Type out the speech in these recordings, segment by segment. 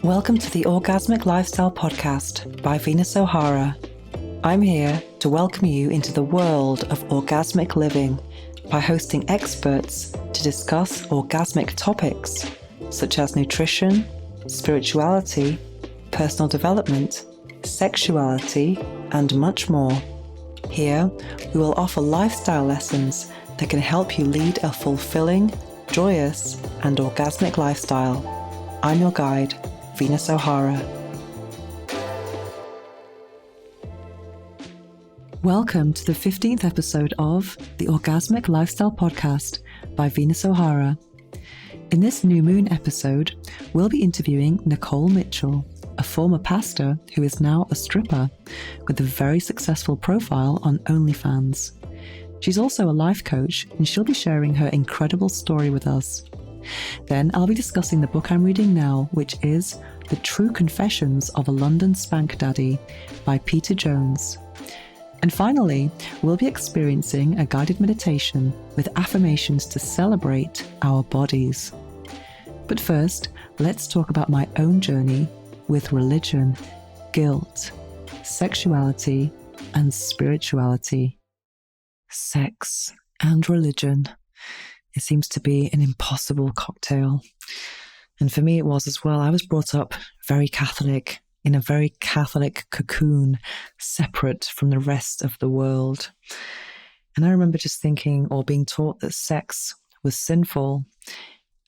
Welcome to the Orgasmic Lifestyle Podcast by Venus O'Hara. I'm here to welcome you into the world of orgasmic living by hosting experts to discuss orgasmic topics such as nutrition, spirituality, personal development, sexuality, and much more. Here, we will offer lifestyle lessons that can help you lead a fulfilling, joyous, and orgasmic lifestyle. I'm your guide, Venus O'Hara. Welcome to the 15th episode of the Orgasmic Lifestyle Podcast by Venus O'Hara. In this new moon episode, we'll be interviewing Nikole Mitchell, a former pastor who is now a stripper with a very successful profile on OnlyFans. She's also a life coach, and she'll be sharing her incredible story with us. Then I'll be discussing the book I'm reading now, which is The True Confessions of a London Spank Daddy by Peter Jones. And finally, we'll be experiencing a guided meditation with affirmations to celebrate our bodies. But first, let's talk about my own journey with religion, guilt, sexuality, and spirituality. Sex and religion. It seems to be an impossible cocktail. And for me, it was as well. I was brought up very Catholic, in a very Catholic cocoon, separate from the rest of the world. And I remember just thinking, or being taught, that sex was sinful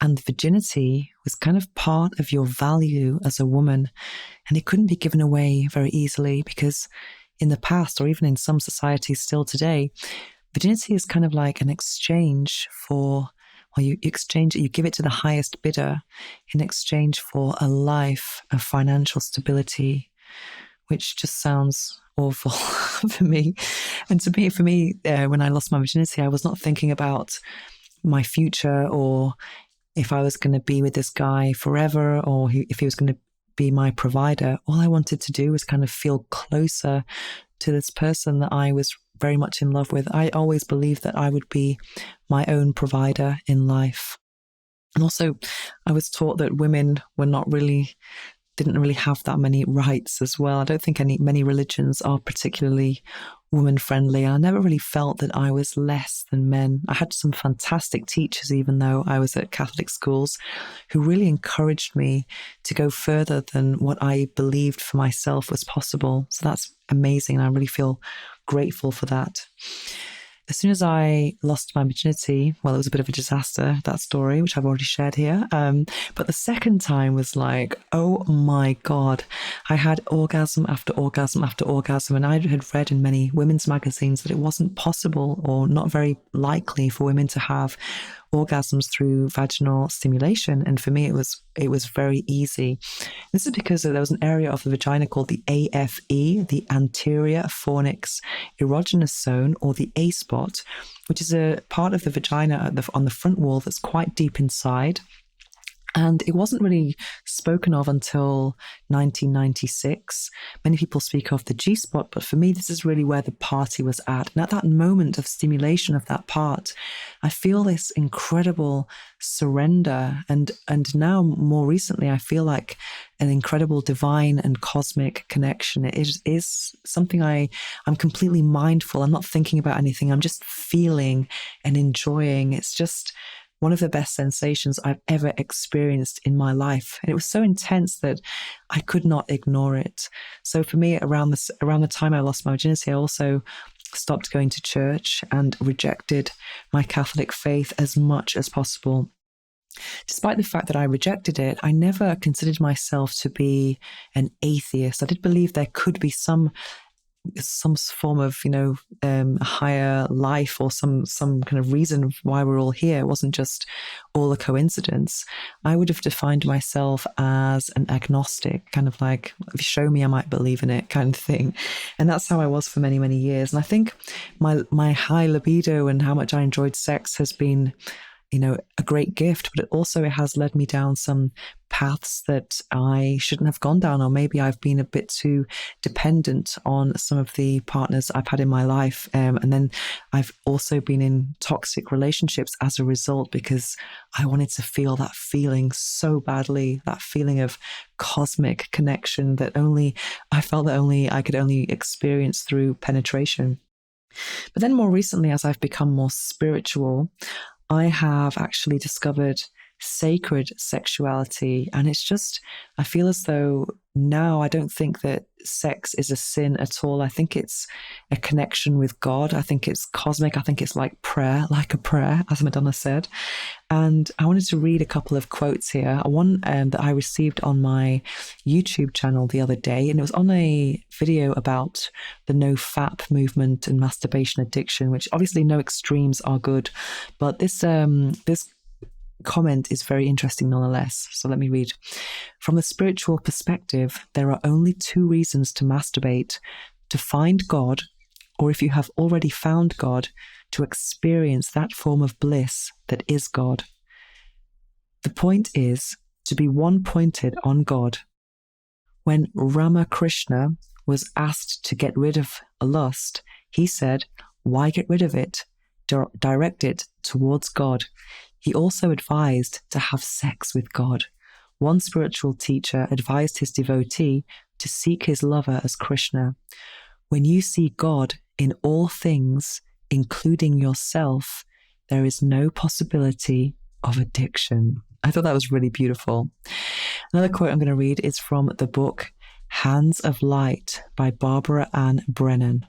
and virginity was kind of part of your value as a woman. And it couldn't be given away very easily because in the past, or even in some societies still today, virginity is kind of like an exchange for, or you exchange it, you give it to the highest bidder in exchange for a life of financial stability, which just sounds awful for me. And for me, when I lost my virginity, I was not thinking about my future or if I was going to be with this guy forever or if he was going to be my provider. All I wanted to do was kind of feel closer to this person that I was very much in love with. I always believed that I would be my own provider in life. And also, I was taught that women didn't really have that many rights as well. I don't think many religions are particularly woman-friendly. I never really felt that I was less than men. I had some fantastic teachers, even though I was at Catholic schools, who really encouraged me to go further than what I believed for myself was possible. So that's amazing. And I really feel grateful for that. As soon as I lost my virginity, well, it was a bit of a disaster, that story, which I've already shared here. But the second time was like, oh my God, I had orgasm after orgasm after orgasm. And I had read in many women's magazines that it wasn't possible or not very likely for women to have orgasms through vaginal stimulation. And for me, it was very easy. This is because there was an area of the vagina called the AFE, the anterior fornix erogenous zone, or the A spot, which is a part of the vagina on the front wall that's quite deep inside. And it wasn't really spoken of until 1996. Many people speak of the G-spot, but for me, this is really where the party was at. And at that moment of stimulation of that part, I feel this incredible surrender. And now, more recently, I feel like an incredible divine and cosmic connection. It is something I'm completely mindful. I'm not thinking about anything. I'm just feeling and enjoying. It's just one of the best sensations I've ever experienced in my life. And it was so intense that I could not ignore it. So for me, around the time I lost my virginity, I also stopped going to church and rejected my Catholic faith as much as possible. Despite the fact that I rejected it, I never considered myself to be an atheist. I did believe there could be some form of, higher life or some kind of reason why we're all here. It wasn't just all a coincidence. I would have defined myself as an agnostic, kind of like, if you show me, I might believe in it kind of thing. And that's how I was for many, many years. And I think my high libido and how much I enjoyed sex has been a great gift, but it has led me down some paths that I shouldn't have gone down, or maybe I've been a bit too dependent on some of the partners I've had in my life. And then I've also been in toxic relationships as a result, because I wanted to feel that feeling so badly, that feeling of cosmic connection that I felt that I could only experience through penetration. But then more recently, as I've become more spiritual, I have actually discovered sacred sexuality. And I feel as though now I don't think that sex is a sin at all. I think it's a connection with God. I think it's cosmic. I think it's like a prayer, as Madonna said. And I wanted to read a couple of quotes here. One that I received on my YouTube channel the other day, and it was on a video about the no-fap movement and masturbation addiction, which obviously no extremes are good. But this comment is very interesting nonetheless. So let me read. From the spiritual perspective, there are only two reasons to masturbate: to find God, or if you have already found God, to experience that form of bliss that is God. The point is to be one-pointed on God. When Ramakrishna was asked to get rid of a lust, he said, "Why get rid of it? Direct it towards God." He also advised to have sex with God. One spiritual teacher advised his devotee to seek his lover as Krishna. When you see God in all things, including yourself, there is no possibility of addiction. I thought that was really beautiful. Another quote I'm going to read is from the book Hands of Light by Barbara Ann Brennan.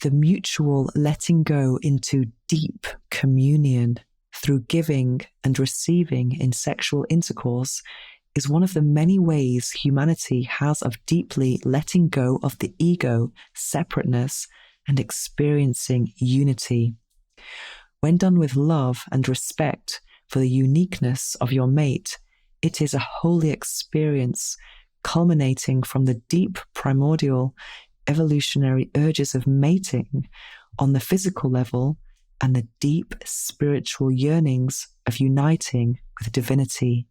The mutual letting go into deep communion through giving and receiving in sexual intercourse is one of the many ways humanity has of deeply letting go of the ego, separateness, and experiencing unity. When done with love and respect for the uniqueness of your mate, it is a holy experience culminating from the deep primordial evolutionary urges of mating on the physical level and the deep spiritual yearnings of uniting with divinity.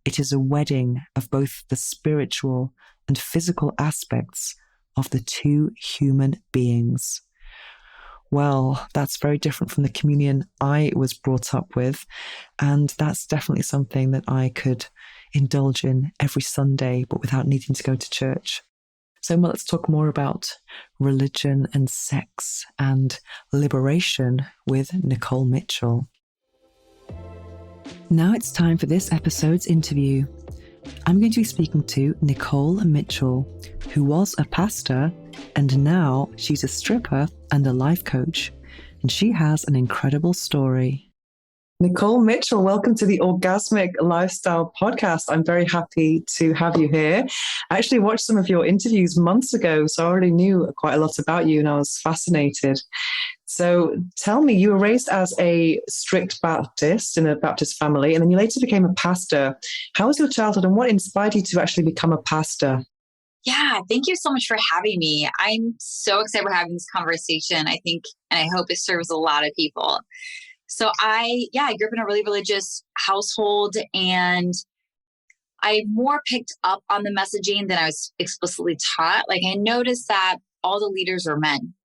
It is a wedding of both the spiritual and physical aspects of the two human beings. Well, that's very different from the communion I was brought up with, and that's definitely something that I could indulge in every Sunday, but without needing to go to church. So let's talk more about religion and sex and liberation with Nikole Mitchell. Now it's time for this episode's interview. I'm going to be speaking to Nikole Mitchell, who was a pastor, and now she's a stripper and a life coach. And she has an incredible story. Nikole Mitchell, welcome to the Orgasmic Lifestyle Podcast. I'm very happy to have you here. I actually watched some of your interviews months ago, so I already knew quite a lot about you and I was fascinated. So tell me, you were raised as a strict Baptist in a Baptist family, and then you later became a pastor. How was your childhood and what inspired you to actually become a pastor? Yeah, thank you so much for having me. I'm so excited we're having this conversation. I think, and I hope it serves a lot of people. So I grew up in a really religious household, and I more picked up on the messaging than I was explicitly taught. Like, I noticed that all the leaders were men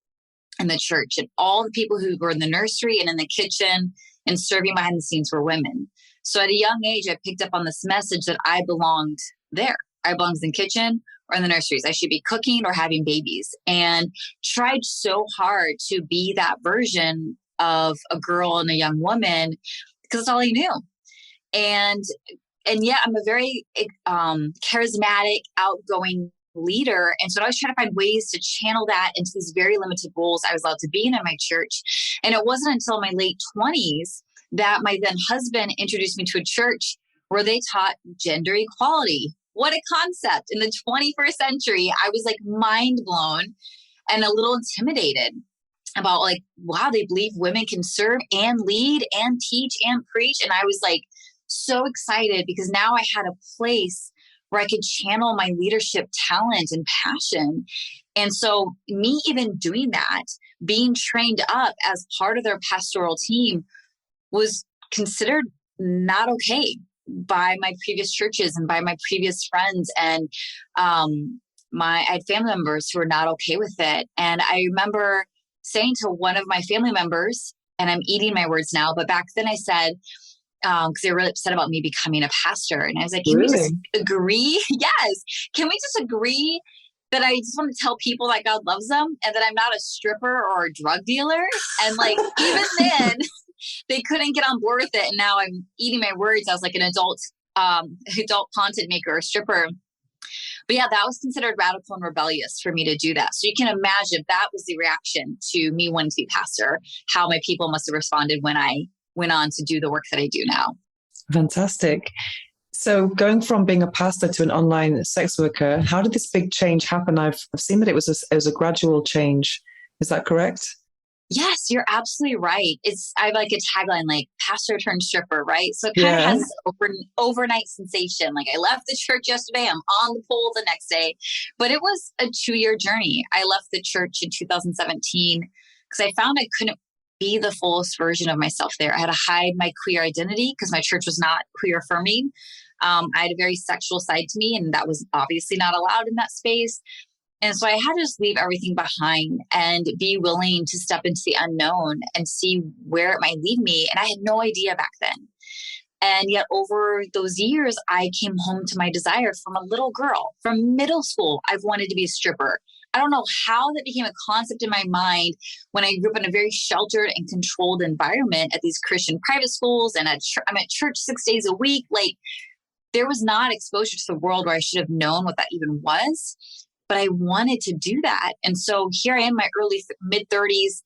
in the church, and all the people who were in the nursery and in the kitchen and serving behind the scenes were women. So at a young age, I picked up on this message that I belonged there. I belonged in the kitchen or in the nurseries. I should be cooking or having babies, and tried so hard to be that version of a girl and a young woman because that's all I knew. And yet I'm a very charismatic, outgoing leader. And so I was trying to find ways to channel that into these very limited roles I was allowed to be in my church. And it wasn't until my late 20s that my then husband introduced me to a church where they taught gender equality. What a concept in the 21st century. I was like mind blown and a little intimidated about like, wow, they believe women can serve and lead and teach and preach. And I was like so excited because now I had a place where I could channel my leadership talent and passion. And so me even doing that, being trained up as part of their pastoral team was considered not okay by my previous churches and by my previous friends. And I had family members who were not okay with it. And I remember saying to one of my family members, and I'm eating my words now, but back then I said, because they were really upset about me becoming a pastor. And I was like, can we just agree? Yes. Can we just agree that I just want to tell people that God loves them and that I'm not a stripper or a drug dealer? And like, even then they couldn't get on board with it. And now I'm eating my words as like an adult content maker or stripper. But yeah, that was considered radical and rebellious for me to do that. So you can imagine if that was the reaction to me wanting to be pastor, how my people must have responded when I went on to do the work that I do now. Fantastic. So going from being a pastor to an online sex worker, how did this big change happen? I've seen that it was a gradual change. Is that correct? Yes, you're absolutely right. I have like a tagline like Pastor-Turned-Stripper, right? So it kind of has this overnight sensation. Like I left the church yesterday, I'm on the pole the next day. But it was a 2-year journey. I left the church in 2017 because I found I couldn't be the fullest version of myself there. I had to hide my queer identity because my church was not queer affirming. I had a very sexual side to me, and that was obviously not allowed in that space. And so I had to just leave everything behind and be willing to step into the unknown and see where it might lead me. And I had no idea back then. And yet over those years, I came home to my desire from a little girl. From middle school, I've wanted to be a stripper. I don't know how that became a concept in my mind when I grew up in a very sheltered and controlled environment at these Christian private schools. And I'm at church 6 days a week. Like there was not exposure to the world where I should have known what that even was. But I wanted to do that. And so here I am, my mid 30s,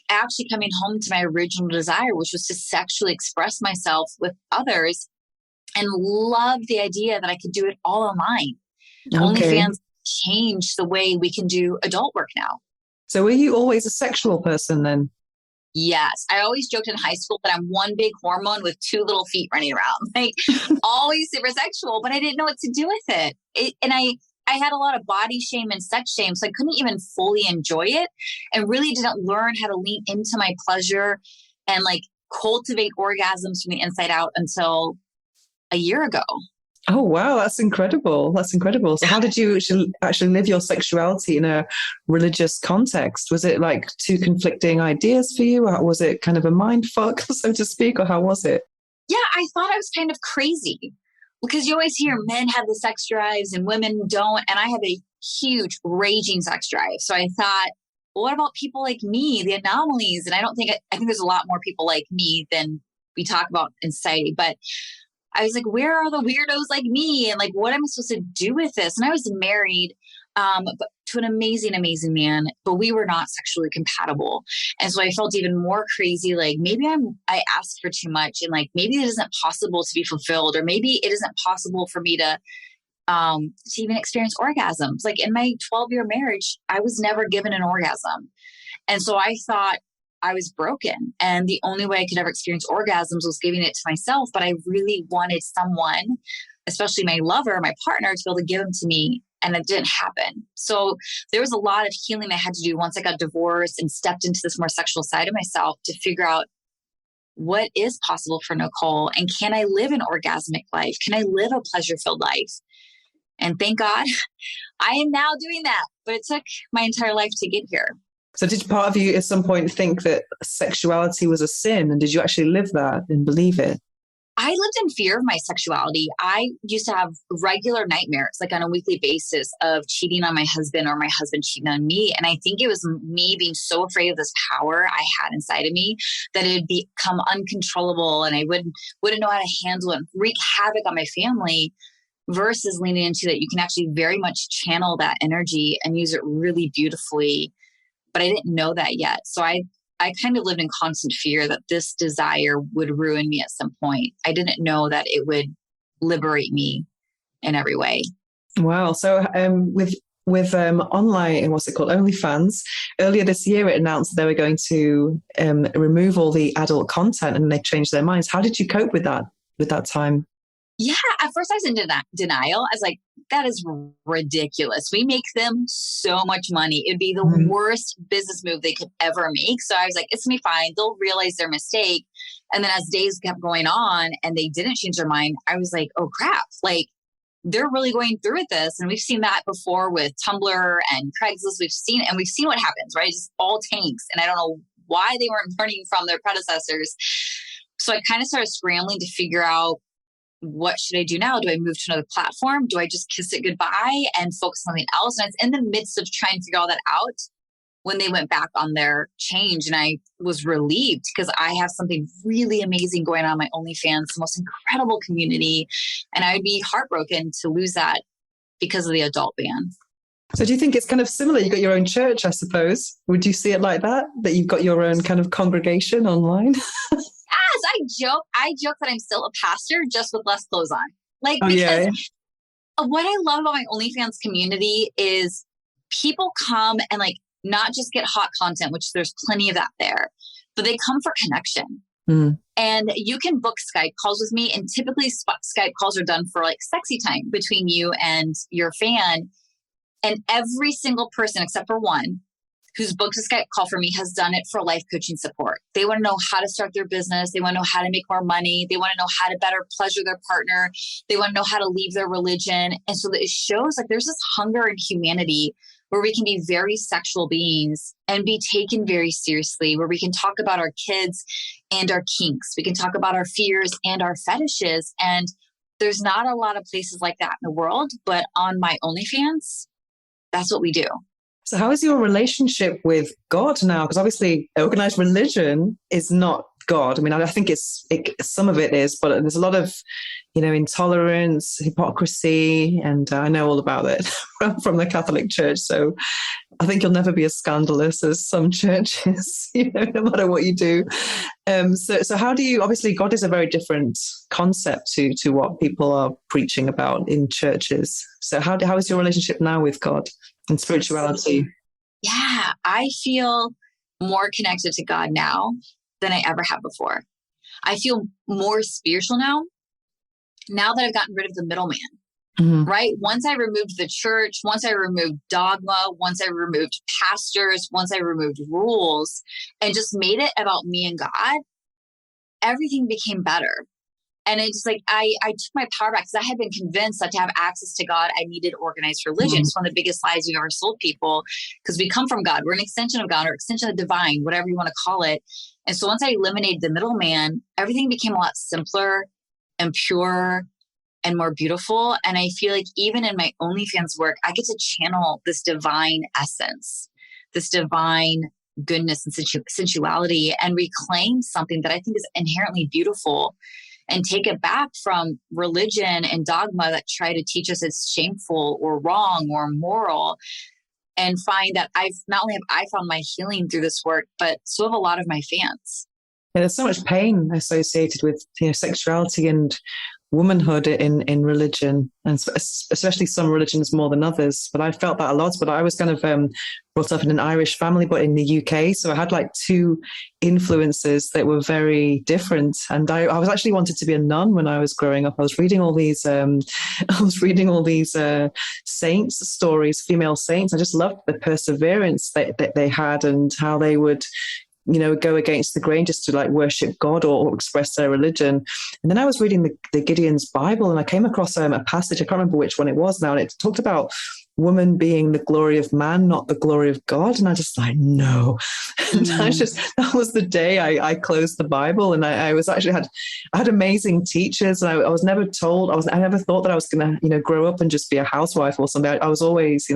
actually coming home to my original desire, which was to sexually express myself with others, and love the idea that I could do it all online. Okay. OnlyFans changed the way we can do adult work now. So were you always a sexual person then? Yes. I always joked in high school that I'm one big hormone with 2 little feet running around. Like always super sexual, but I didn't know what to do with it. And I had a lot of body shame and sex shame, so I couldn't even fully enjoy it and really didn't learn how to lean into my pleasure and like cultivate orgasms from the inside out until a year ago. Oh, wow. That's incredible. That's incredible. So how did you actually live your sexuality in a religious context? Was it like 2 conflicting ideas for you? Or was it kind of a mind fuck, so to speak? Or how was it? Yeah, I thought I was kind of crazy because you always hear men have the sex drives and women don't. And I have a huge raging sex drive. So I thought, well, what about people like me, the anomalies? And I think there's a lot more people like me than we talk about in society. But I was like, where are the weirdos like me? And like, what am I supposed to do with this? And I was married but to an amazing, amazing man, but we were not sexually compatible. And so I felt even more crazy. Like maybe I asked for too much, and like, maybe it isn't possible to be fulfilled, or maybe it isn't possible for me to even experience orgasms. Like in my 12-year marriage, I was never given an orgasm. And so I thought I was broken, and the only way I could ever experience orgasms was giving it to myself. But I really wanted someone, especially my lover, my partner, to be able to give them to me. And it didn't happen. So there was a lot of healing I had to do once I got divorced and stepped into this more sexual side of myself to figure out what is possible for Nikole, and can I live an orgasmic life? Can I live a pleasure-filled life? And thank God I am now doing that. But it took my entire life to get here. So did part of you at some point think that sexuality was a sin? And did you actually live that and believe it? I lived in fear of my sexuality. I used to have regular nightmares, like on a weekly basis, of cheating on my husband or my husband cheating on me. And I think it was me being so afraid of this power I had inside of me that it had become uncontrollable, and I wouldn't know how to handle it and wreak havoc on my family, versus leaning into that you can actually very much channel that energy and use it really beautifully. But I didn't know that yet. So I kind of lived in constant fear that this desire would ruin me at some point. I didn't know that it would liberate me in every way. Wow. So with online, what's it called, OnlyFans, earlier this year it announced they were going to remove all the adult content, and they changed their minds. How did you cope with that time? Yeah, at first I was in denial. I was like, that is ridiculous. We make them so much money. It'd be the worst business move they could ever make. So I was like, it's going to be fine. They'll realize their mistake And then as days kept going on and they didn't change their mind, I was like, oh crap, like they're really going through with this. And we've seen that before with Tumblr and Craigslist. We've seen what happens, right? It's just all tanks. And I don't know why they weren't learning from their predecessors. So I kind of started scrambling to figure out, what should I do now? Do I move to another platform? Do I just kiss it goodbye and focus on something else? And I was in the midst of trying to figure all that out when they went back on their change. And I was relieved because I have something really amazing going on my OnlyFans, the most incredible community. And I would be heartbroken to lose that because of the adult ban. So do you think it's kind of similar? You got your own church, I suppose. Would you see it like that you've got your own kind of congregation online? Yes, I joke that I'm still a pastor, just with less clothes on. Like, what I love about my OnlyFans community is people come and like not just get hot content, which there's plenty of that there, but they come for connection. Mm. And you can book Skype calls with me. And typically Skype calls are done for like sexy time between you and your fan. And every single person, except for one, who's booked a Skype call for me has done it for life coaching support. They want to know how to start their business. They want to know how to make more money. They want to know how to better pleasure their partner. They want to know how to leave their religion. And so it shows like there's this hunger in humanity where we can be very sexual beings and be taken very seriously, where we can talk about our kids and our kinks. We can talk about our fears and our fetishes. And there's not a lot of places like that in the world, but on my OnlyFans, that's what we do. So how is your relationship with God now? Because obviously organized religion is not God. I mean, I think some of it is, but there's a lot of, intolerance, hypocrisy, and I know all about it from the Catholic Church. So I think you'll never be as scandalous as some churches, no matter what you do. So how do you, obviously God is a very different concept to what people are preaching about in churches. So how is your relationship now with God and spirituality? Yeah, I feel more connected to God now than I ever have before. I feel more spiritual now that I've gotten rid of the middleman, right? Once I removed the church, once I removed dogma, once I removed pastors, once I removed rules and just made it about me and God, everything became better. And it's like, I took my power back because I had been convinced that to have access to God, I needed organized religion. It's one of the biggest lies we've ever sold people because we come from God. We're an extension of God or extension of the divine, whatever you want to call it. And so once I eliminated the middleman, everything became a lot simpler and purer and more beautiful. And I feel like even in my OnlyFans work, I get to channel this divine essence, this divine goodness and sensuality, and reclaim something that I think is inherently beautiful and take it back from religion and dogma that try to teach us it's shameful or wrong or immoral, and find that not only have I found my healing through this work, but so have a lot of my fans. Yeah, there's so much pain associated with sexuality and womanhood in religion, and especially some religions more than others. But I felt that a lot. But I was kind of brought up in an Irish family, but in the UK, so I had like two influences that were very different. And I was actually wanted to be a nun when I was growing up. I was reading all these saints stories, female saints. I just loved the perseverance that they had and how they would go against the grain just to like worship God or express their religion. And then I was reading the Gideon's Bible, and I came across a passage, I can't remember which one it was now, and it talked about woman being the glory of man, not the glory of God. And I just like, no. And that was the day I closed the Bible. And I had amazing teachers. And I was never told, I never thought that I was going to, grow up and just be a housewife or something. I was always,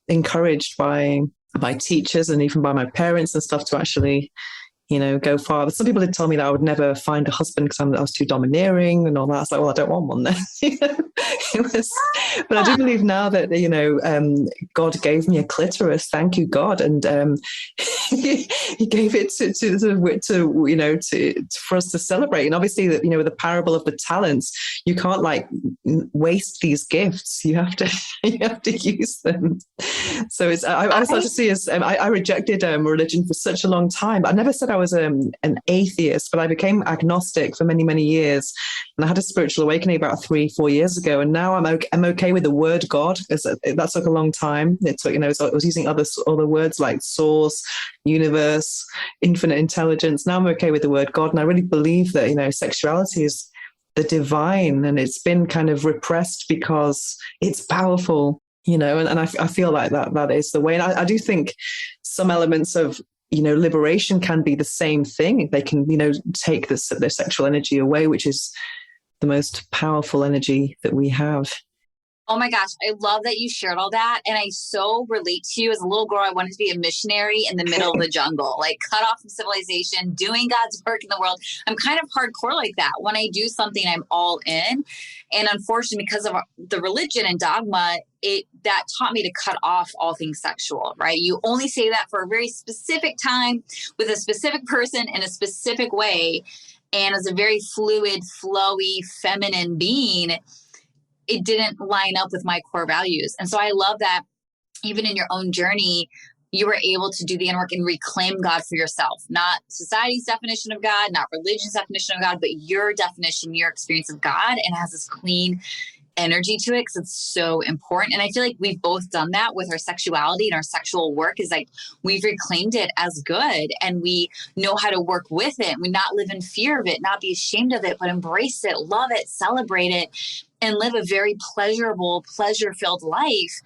encouraged by teachers and even by my parents and stuff to actually, go farther. Some people did tell me that I would never find a husband because I was too domineering and all that. I was like, well, I don't want one then. But I do believe now that, God gave me a clitoris. Thank you, God. And he gave it for us to celebrate. And obviously that, with the parable of the talents, you can't like waste these gifts. You have to use them. So I started to see as I rejected religion for such a long time. I never said I was an atheist, but I became agnostic for many, many years. And I had a spiritual awakening about 3-4 years ago. And now I'm okay with the word God. That took a long time. It took, so I was using other words like source, universe, infinite intelligence. Now I'm okay with the word God. And I really believe that, sexuality is the divine, and it's been kind of repressed because it's powerful, and I feel like that is the way. And I do think some elements of, liberation can be the same thing. They can, take their sexual energy away, which is the most powerful energy that we have. Oh my gosh, I love that you shared all that. And I so relate to you. As a little girl, I wanted to be a missionary in the middle of the jungle, like cut off from civilization, doing God's work in the world. I'm kind of hardcore like that. When I do something, I'm all in. And unfortunately, because of the religion and dogma, that taught me to cut off all things sexual, right? You only say that for a very specific time with a specific person in a specific way. And as a very fluid, flowy, feminine being, it didn't line up with my core values. And so I love that even in your own journey, you were able to do the inner work and reclaim God for yourself, not society's definition of God, not religion's definition of God, but your definition, your experience of God, and it has this clean energy to it because it's so important. And I feel like we've both done that with our sexuality and our sexual work, is like we've reclaimed it as good and we know how to work with it. We not live in fear of it, not be ashamed of it, but embrace it, love it, celebrate it, and live a very pleasurable, pleasure-filled life,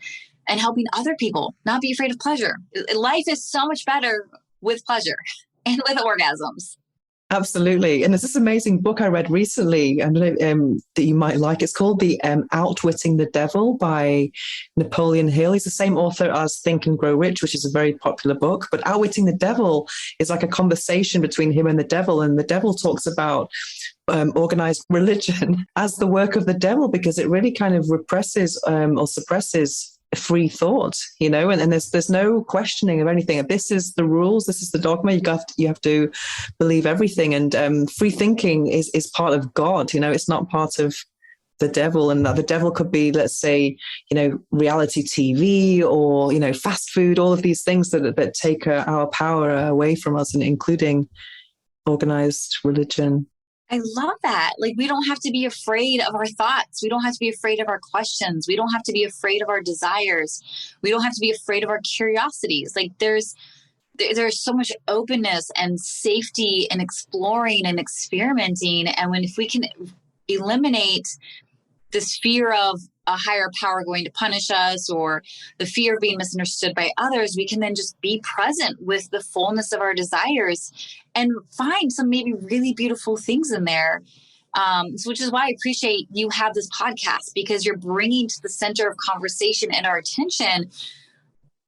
and helping other people not be afraid of pleasure. Life is so much better with pleasure and with orgasms. Absolutely. And there's this amazing book I read recently, I don't know that you might like. It's called The Outwitting the Devil by Napoleon Hill. He's the same author as Think and Grow Rich, which is a very popular book. But Outwitting the Devil is like a conversation between him and the devil. And the devil talks about organized religion as the work of the devil, because it really kind of represses or suppresses free thought, and there's no questioning of anything. This is the rules, this is the dogma. You have to believe everything, and free thinking is part of God. It's not part of the devil. And the devil could be, let's say, reality TV or fast food, all of these things that take our power away from us, and including organized religion. I love that. Like, we don't have to be afraid of our thoughts. We don't have to be afraid of our questions. We don't have to be afraid of our desires. We don't have to be afraid of our curiosities. Like, there's so much openness and safety in exploring and experimenting. And if we can eliminate this fear of a higher power going to punish us, or the fear of being misunderstood by others, we can then just be present with the fullness of our desires and find some maybe really beautiful things in there. Which is why I appreciate you have this podcast, because you're bringing to the center of conversation and our attention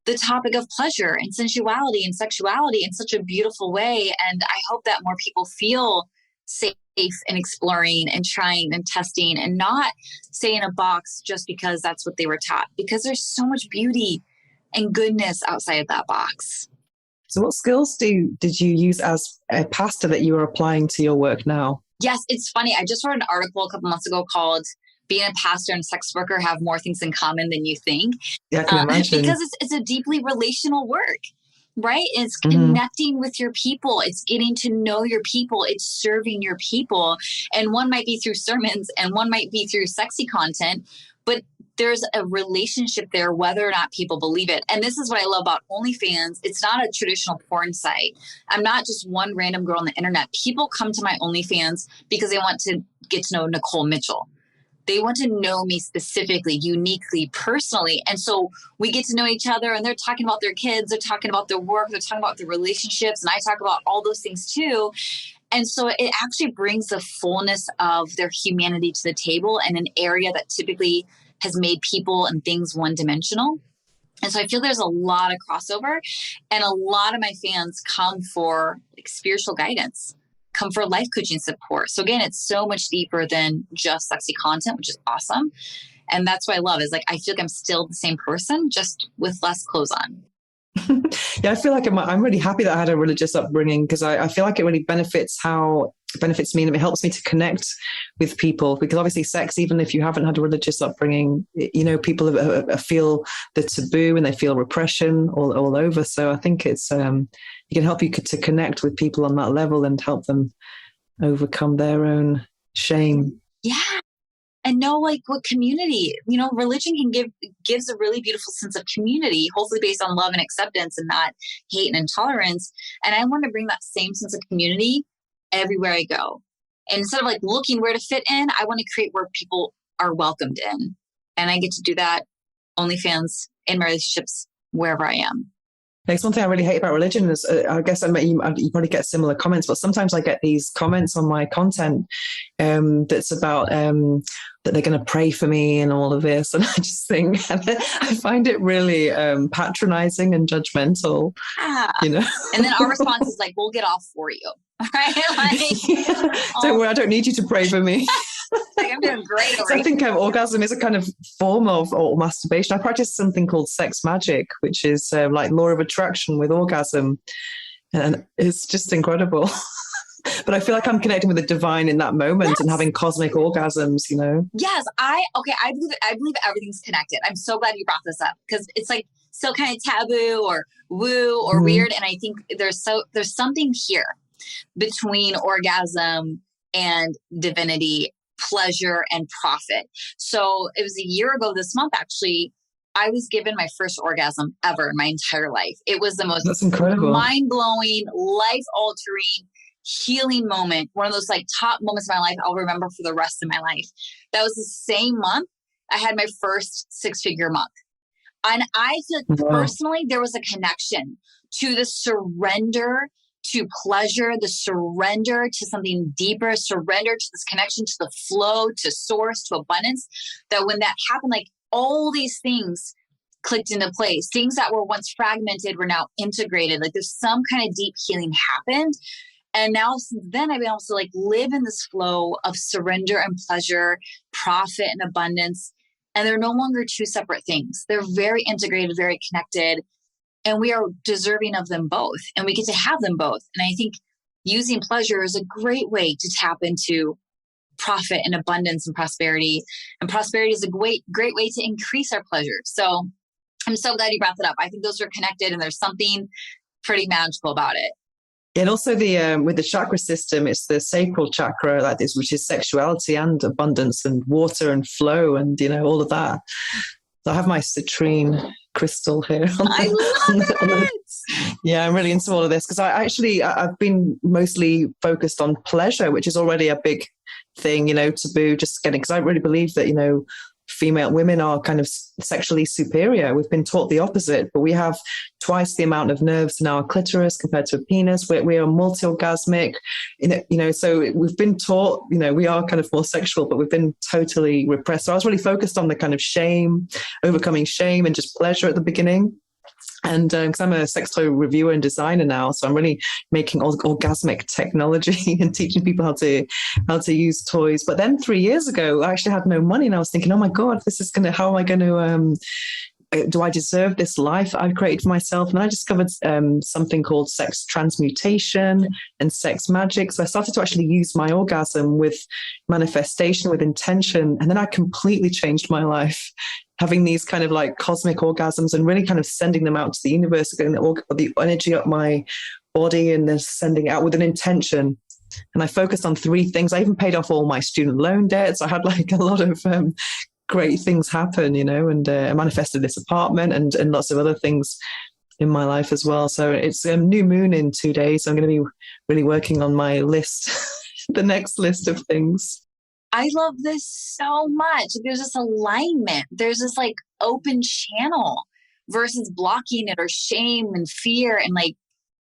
the topic of pleasure and sensuality and sexuality in such a beautiful way. And I hope that more people feel safe and exploring and trying and testing, and not stay in a box just because that's what they were taught, because there's so much beauty and goodness outside of that box. So what skills did you use as a pastor that you are applying to your work now? Yes, it's funny. I just wrote an article a couple months ago called "Being a Pastor and a Sex Worker Have More Things in Common Than You Think." Yeah, I can imagine. Because it's a deeply relational work. Right? It's connecting with your people. It's getting to know your people. It's serving your people. And one might be through sermons and one might be through sexy content, but there's a relationship there, whether or not people believe it. And this is what I love about OnlyFans. It's not a traditional porn site. I'm not just one random girl on the internet. People come to my OnlyFans because they want to get to know Nikole Mitchell. They want to know me specifically, uniquely, personally. And so we get to know each other, and they're talking about their kids, they're talking about their work, they're talking about their relationships, and I talk about all those things too. And so it actually brings the fullness of their humanity to the table in an area that typically has made people and things one-dimensional. And so I feel there's a lot of crossover, and a lot of my fans come for spiritual guidance, come for life coaching support. So again, it's so much deeper than just sexy content, which is awesome. And that's what I love, is like, I feel like I'm still the same person, just with less clothes on. Yeah, I feel like I'm really happy that I had a religious upbringing, because I feel like it really benefits me, and it helps me to connect with people, because obviously sex, even if you haven't had a religious upbringing, people feel the taboo and they feel repression all over. So I think it can help you to connect with people on that level and help them overcome their own shame. Yeah. And know like what community, religion gives a really beautiful sense of community, hopefully based on love and acceptance and not hate and intolerance. And I want to bring that same sense of community everywhere I go. And instead of like looking where to fit in, I want to create where people are welcomed in. And I get to do that OnlyFans, in my relationships, wherever I am. Like, one thing I really hate about religion is, I guess you probably get similar comments, but sometimes I get these comments on my content that's about that they're going to pray for me and all of this. And I just think, I find it really patronizing and judgmental. Yeah. And then our response is like, we'll get off for you. Right? Like, yeah. Don't worry, I don't need you to pray for me. Like, I'm doing great. So I think orgasm is a kind of form of masturbation. I practice something called sex magic, which is like law of attraction with orgasm. And it's just incredible. But I feel like I'm connecting with the divine in that moment. Yes. And having cosmic orgasms, Yes, I believe everything's connected. I'm so glad you brought this up, because it's like still kind of taboo or woo or weird. And I think there's something here between orgasm and divinity, pleasure and profit. So it was a year ago this month, actually, I was given my first orgasm ever in my entire life. It was the most mind-blowing, life-altering, healing moment. One of those like top moments of my life I'll remember for the rest of my life. That was the same month I had my first 6-figure month. And I feel like personally, there was a connection to the surrender to pleasure, the surrender to something deeper, surrender to this connection to the flow, to source, to abundance, that when that happened, like all these things clicked into place. Things that were once fragmented were now integrated. Like there's some kind of deep healing happened. And now since then, I've been able to like live in this flow of surrender and pleasure, profit and abundance. And they're no longer two separate things. They're very integrated, very connected. And we are deserving of them both. And we get to have them both. And I think using pleasure is a great way to tap into profit and abundance and prosperity. And prosperity is a great way to increase our pleasure. So I'm so glad you brought that up. I think those are connected, and there's something pretty magical about it. And also with the chakra system, it's the sacral chakra, like this, which is sexuality and abundance and water and flow and, all of that. So I have my citrine crystal here. I love it. Yeah, I'm really into all of this, because I've been mostly focused on pleasure, which is already a big thing, taboo, just getting, because I really believe that, female women are kind of sexually superior. We've been taught the opposite, but we have twice the amount of nerves in our clitoris compared to a penis. We are multi-orgasmic, so we've been taught, we are kind of more sexual, but we've been totally repressed. So I was really focused on the kind of shame, overcoming shame and just pleasure at the beginning. And because I'm a sex toy reviewer and designer now, so I'm really making orgasmic technology and teaching people how to use toys. But then 3 years ago, I actually had no money, and I was thinking, oh my God, how am I going to, do I deserve this life I've created for myself? And I discovered something called sex transmutation and sex magic. So I started to actually use my orgasm with manifestation, with intention, and then I completely changed my life, having these kind of like cosmic orgasms and really kind of sending them out to the universe, getting the energy up my body and then sending it out with an intention. And I focused on 3 things. I even paid off all my student loan debts. I had like a lot of great things happen, and I manifested this apartment and lots of other things in my life as well. So it's a new moon in 2 days. So I'm going to be really working on my list, the next list of things. I love this so much. There's this alignment. There's this like open channel versus blocking it or shame and fear. And like,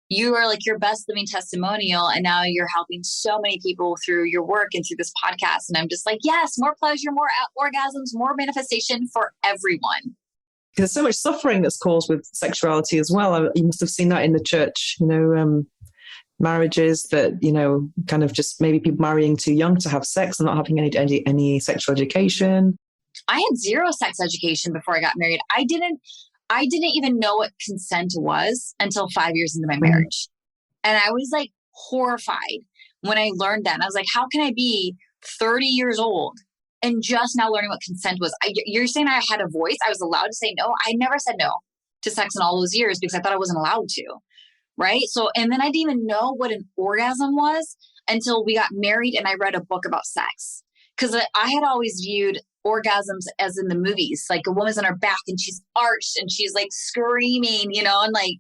you are like your best living testimonial. And now you're helping so many people through your work and through this podcast. And I'm just like, yes, more pleasure, more orgasms, more manifestation for everyone. There's so much suffering that's caused with sexuality as well. You must have seen that in the church, marriages that, kind of just maybe people marrying too young to have sex and not having any sexual education. I had 0 sex education before I got married. I didn't even know what consent was until 5 years into my Mm. marriage. And I was like horrified when I learned that. And I was like, how can I be 30 years old and just now learning what consent was? You're saying I had a voice? I was allowed to say no? I never said no to sex in all those years because I thought I wasn't allowed to. Right. So, and then I didn't even know what an orgasm was until we got married and I read a book about sex. Because I had always viewed orgasms as in the movies, like a woman's on her back and she's arched and she's like screaming, you know, and like,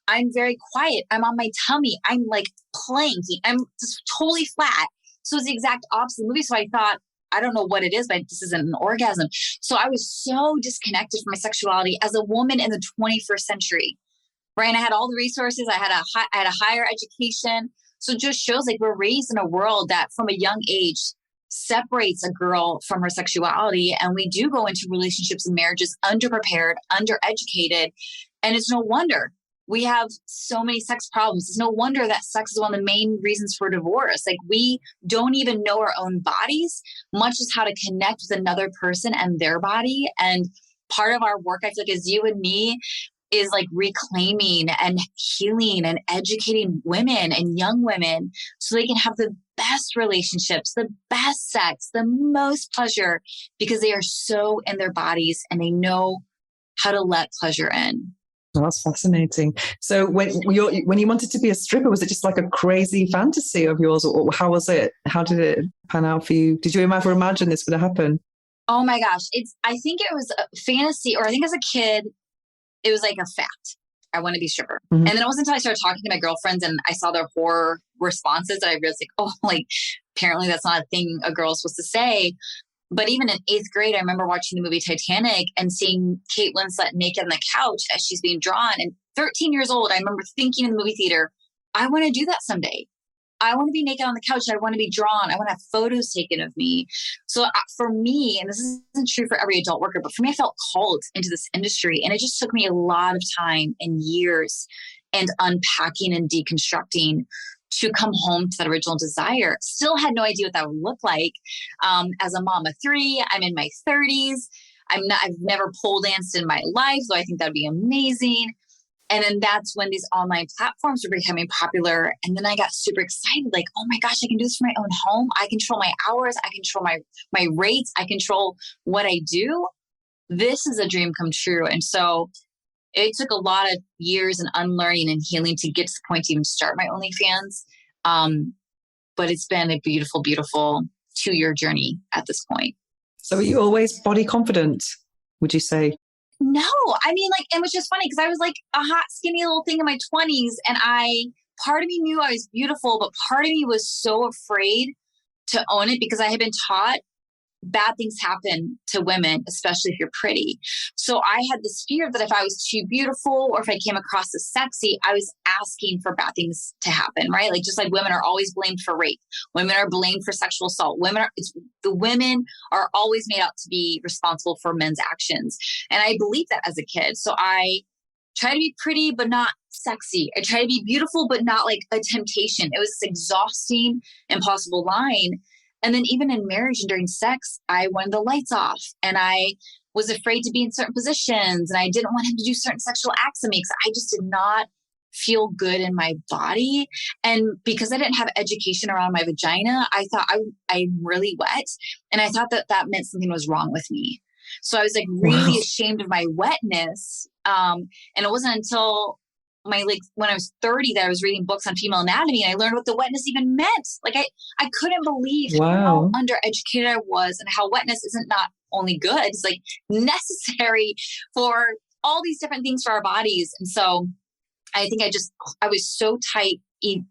I'm very quiet. I'm on my tummy. I'm like planking. I'm just totally flat. So it's the exact opposite of the movie. So I thought, I don't know what it is, but this isn't an orgasm. So I was so disconnected from my sexuality as a woman in the 21st century. Right. And I had all the resources. I had a higher education. So it just shows like we're raised in a world that from a young age separates a girl from her sexuality. And we do go into relationships and marriages underprepared, undereducated. And it's no wonder we have so many sex problems. It's no wonder that sex is one of the main reasons for divorce. Like we don't even know our own bodies, much as how to connect with another person and their body. And part of our work, I feel like, is you and me, is like reclaiming and healing and educating women and young women so they can have the best relationships, the best sex, the most pleasure, because they are so in their bodies and they know how to let pleasure in. Oh, that's fascinating. So when you wanted to be a stripper, was it just like a crazy fantasy of yours, or how was it? How did it pan out for you? Did you ever imagine this would happen? Oh my gosh. I think it was a fantasy, or I think as a kid, it was like a fact. I want to be a stripper. Mm-hmm. And then it wasn't until I started talking to my girlfriends and I saw their horror responses that I realized like, oh, like apparently that's not a thing a girl is supposed to say. But even in 8th grade, I remember watching the movie Titanic and seeing Kate Winslet naked on the couch as she's being drawn. And 13 years old, I remember thinking in the movie theater, I want to do that someday. I want to be naked on the couch. I want to be drawn. I want to have photos taken of me. So for me, and this isn't true for every adult worker, but for me, I felt called into this industry. And it just took me a lot of time and years and unpacking and deconstructing to come home to that original desire. Still had no idea what that would look like. As a mom of 3, I'm in my 30s. I've never pole danced in my life, though I think that'd be amazing. And then that's when these online platforms were becoming popular. And then I got super excited, like, oh my gosh, I can do this from my own home. I control my hours. I control my rates. I control what I do. This is a dream come true. And so it took a lot of years and unlearning and healing to get to the point to even start my OnlyFans. But it's been a beautiful, beautiful 2-year journey at this point. So were you always body confident, would you say? No, I mean, like, it was just funny because I was like a hot, skinny little thing in my 20s. And part of me knew I was beautiful, but part of me was so afraid to own it because I had been taught bad things happen to women, especially if you're pretty. So I had this fear that if I was too beautiful or if I came across as sexy, I was asking for bad things to happen, right? Like just like women are always blamed for rape. Women are blamed for sexual assault. The women are always made out to be responsible for men's actions. And I believed that as a kid. So I try to be pretty, but not sexy. I try to be beautiful, but not like a temptation. It was this exhausting, impossible line. And then even in marriage and during sex, I wanted the lights off and I was afraid to be in certain positions and I didn't want him to do certain sexual acts of me because I just did not feel good in my body. And because I didn't have education around my vagina, I thought I'm really wet. And I thought that meant something was wrong with me. So I was like really ashamed of my wetness. And it wasn't until when I was 30 that I was reading books on female anatomy and I learned what the wetness even meant. Like I couldn't believe how undereducated I was and how wetness isn't not only good, it's like necessary for all these different things for our bodies. And so I think I was so tight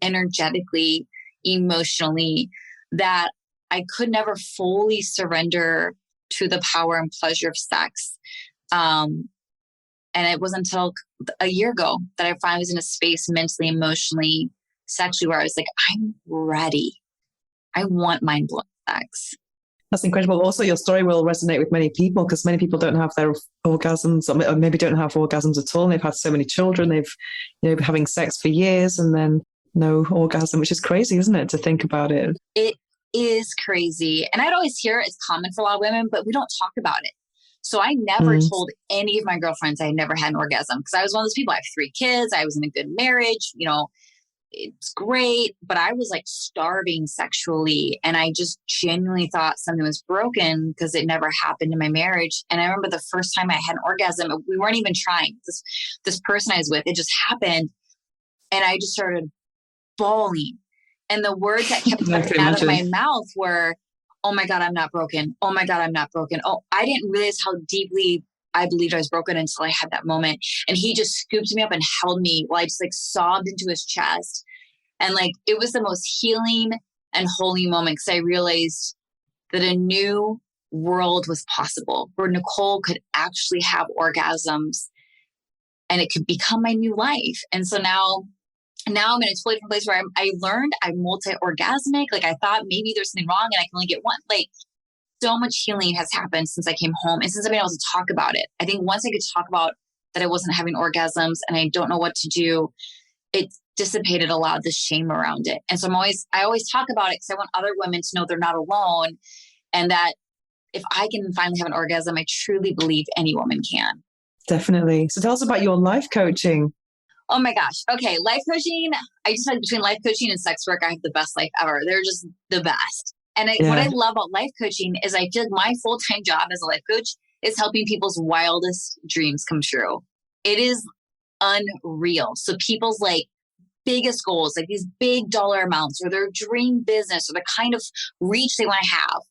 energetically, emotionally, that I could never fully surrender to the power and pleasure of sex. And it wasn't until a year ago that I finally was in a space mentally, emotionally, sexually, where I was like, I'm ready. I want mind-blowing sex. That's incredible. Also, your story will resonate with many people because many people don't have their orgasms or maybe don't have orgasms at all. And they've had so many children. They've been having sex for years and then no orgasm, which is crazy, isn't it, to think about it? It is crazy. And I'd always hear it's common for a lot of women, but we don't talk about it. So I never told any of my girlfriends I had never had an orgasm, because I was one of those people. I have 3 kids. I was in a good marriage, it's great, but I was like starving sexually. And I just genuinely thought something was broken because it never happened in my marriage. And I remember the first time I had an orgasm, we weren't even trying. This person I was with, it just happened. And I just started bawling. And the words that kept coming out of my mouth were, "Oh my God, I'm not broken. Oh my God, I'm not broken." Oh, I didn't realize how deeply I believed I was broken until I had that moment. And he just scooped me up and held me while I just like sobbed into his chest. And like, it was the most healing and holy moment, because I realized that a new world was possible where Nikole could actually have orgasms and it could become my new life. And so now I'm in a totally different place where I learned I'm multi-orgasmic. Like, I thought maybe there's something wrong and I can only get one. Like, so much healing has happened since I came home, and since I've been able to talk about it. I think once I could talk about that I wasn't having orgasms and I don't know what to do, it dissipated a lot of the shame around it. And so I always talk about it because I want other women to know they're not alone, and that if I can finally have an orgasm, I truly believe any woman can. Definitely. So tell us about your life coaching. Oh my gosh. Okay. Life coaching. I just like, between life coaching and sex work, I have the best life ever. They're just the best. And what I love about life coaching is I feel like my full-time job as a life coach is helping people's wildest dreams come true. It is unreal. So people's like biggest goals, like these big dollar amounts, or their dream business, or the kind of reach they want to have,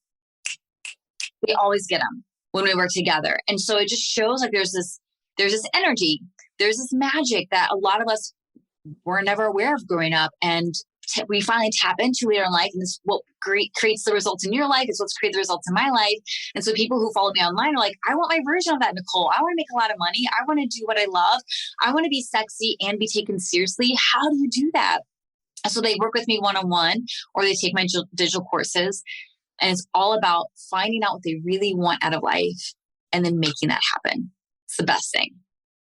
we always get them when we work together. And so it just shows like there's this energy, there's this magic that a lot of us were never aware of growing up. And we finally tap into later in life. And this is what creates the results in your life. It's what's created the results in my life. And so people who follow me online are like, I want my version of that, Nikole. I want to make a lot of money. I want to do what I love. I want to be sexy and be taken seriously. How do you do that? So they work with me one-on-one, or they take my digital courses. And it's all about finding out what they really want out of life and then making that happen. It's the best thing.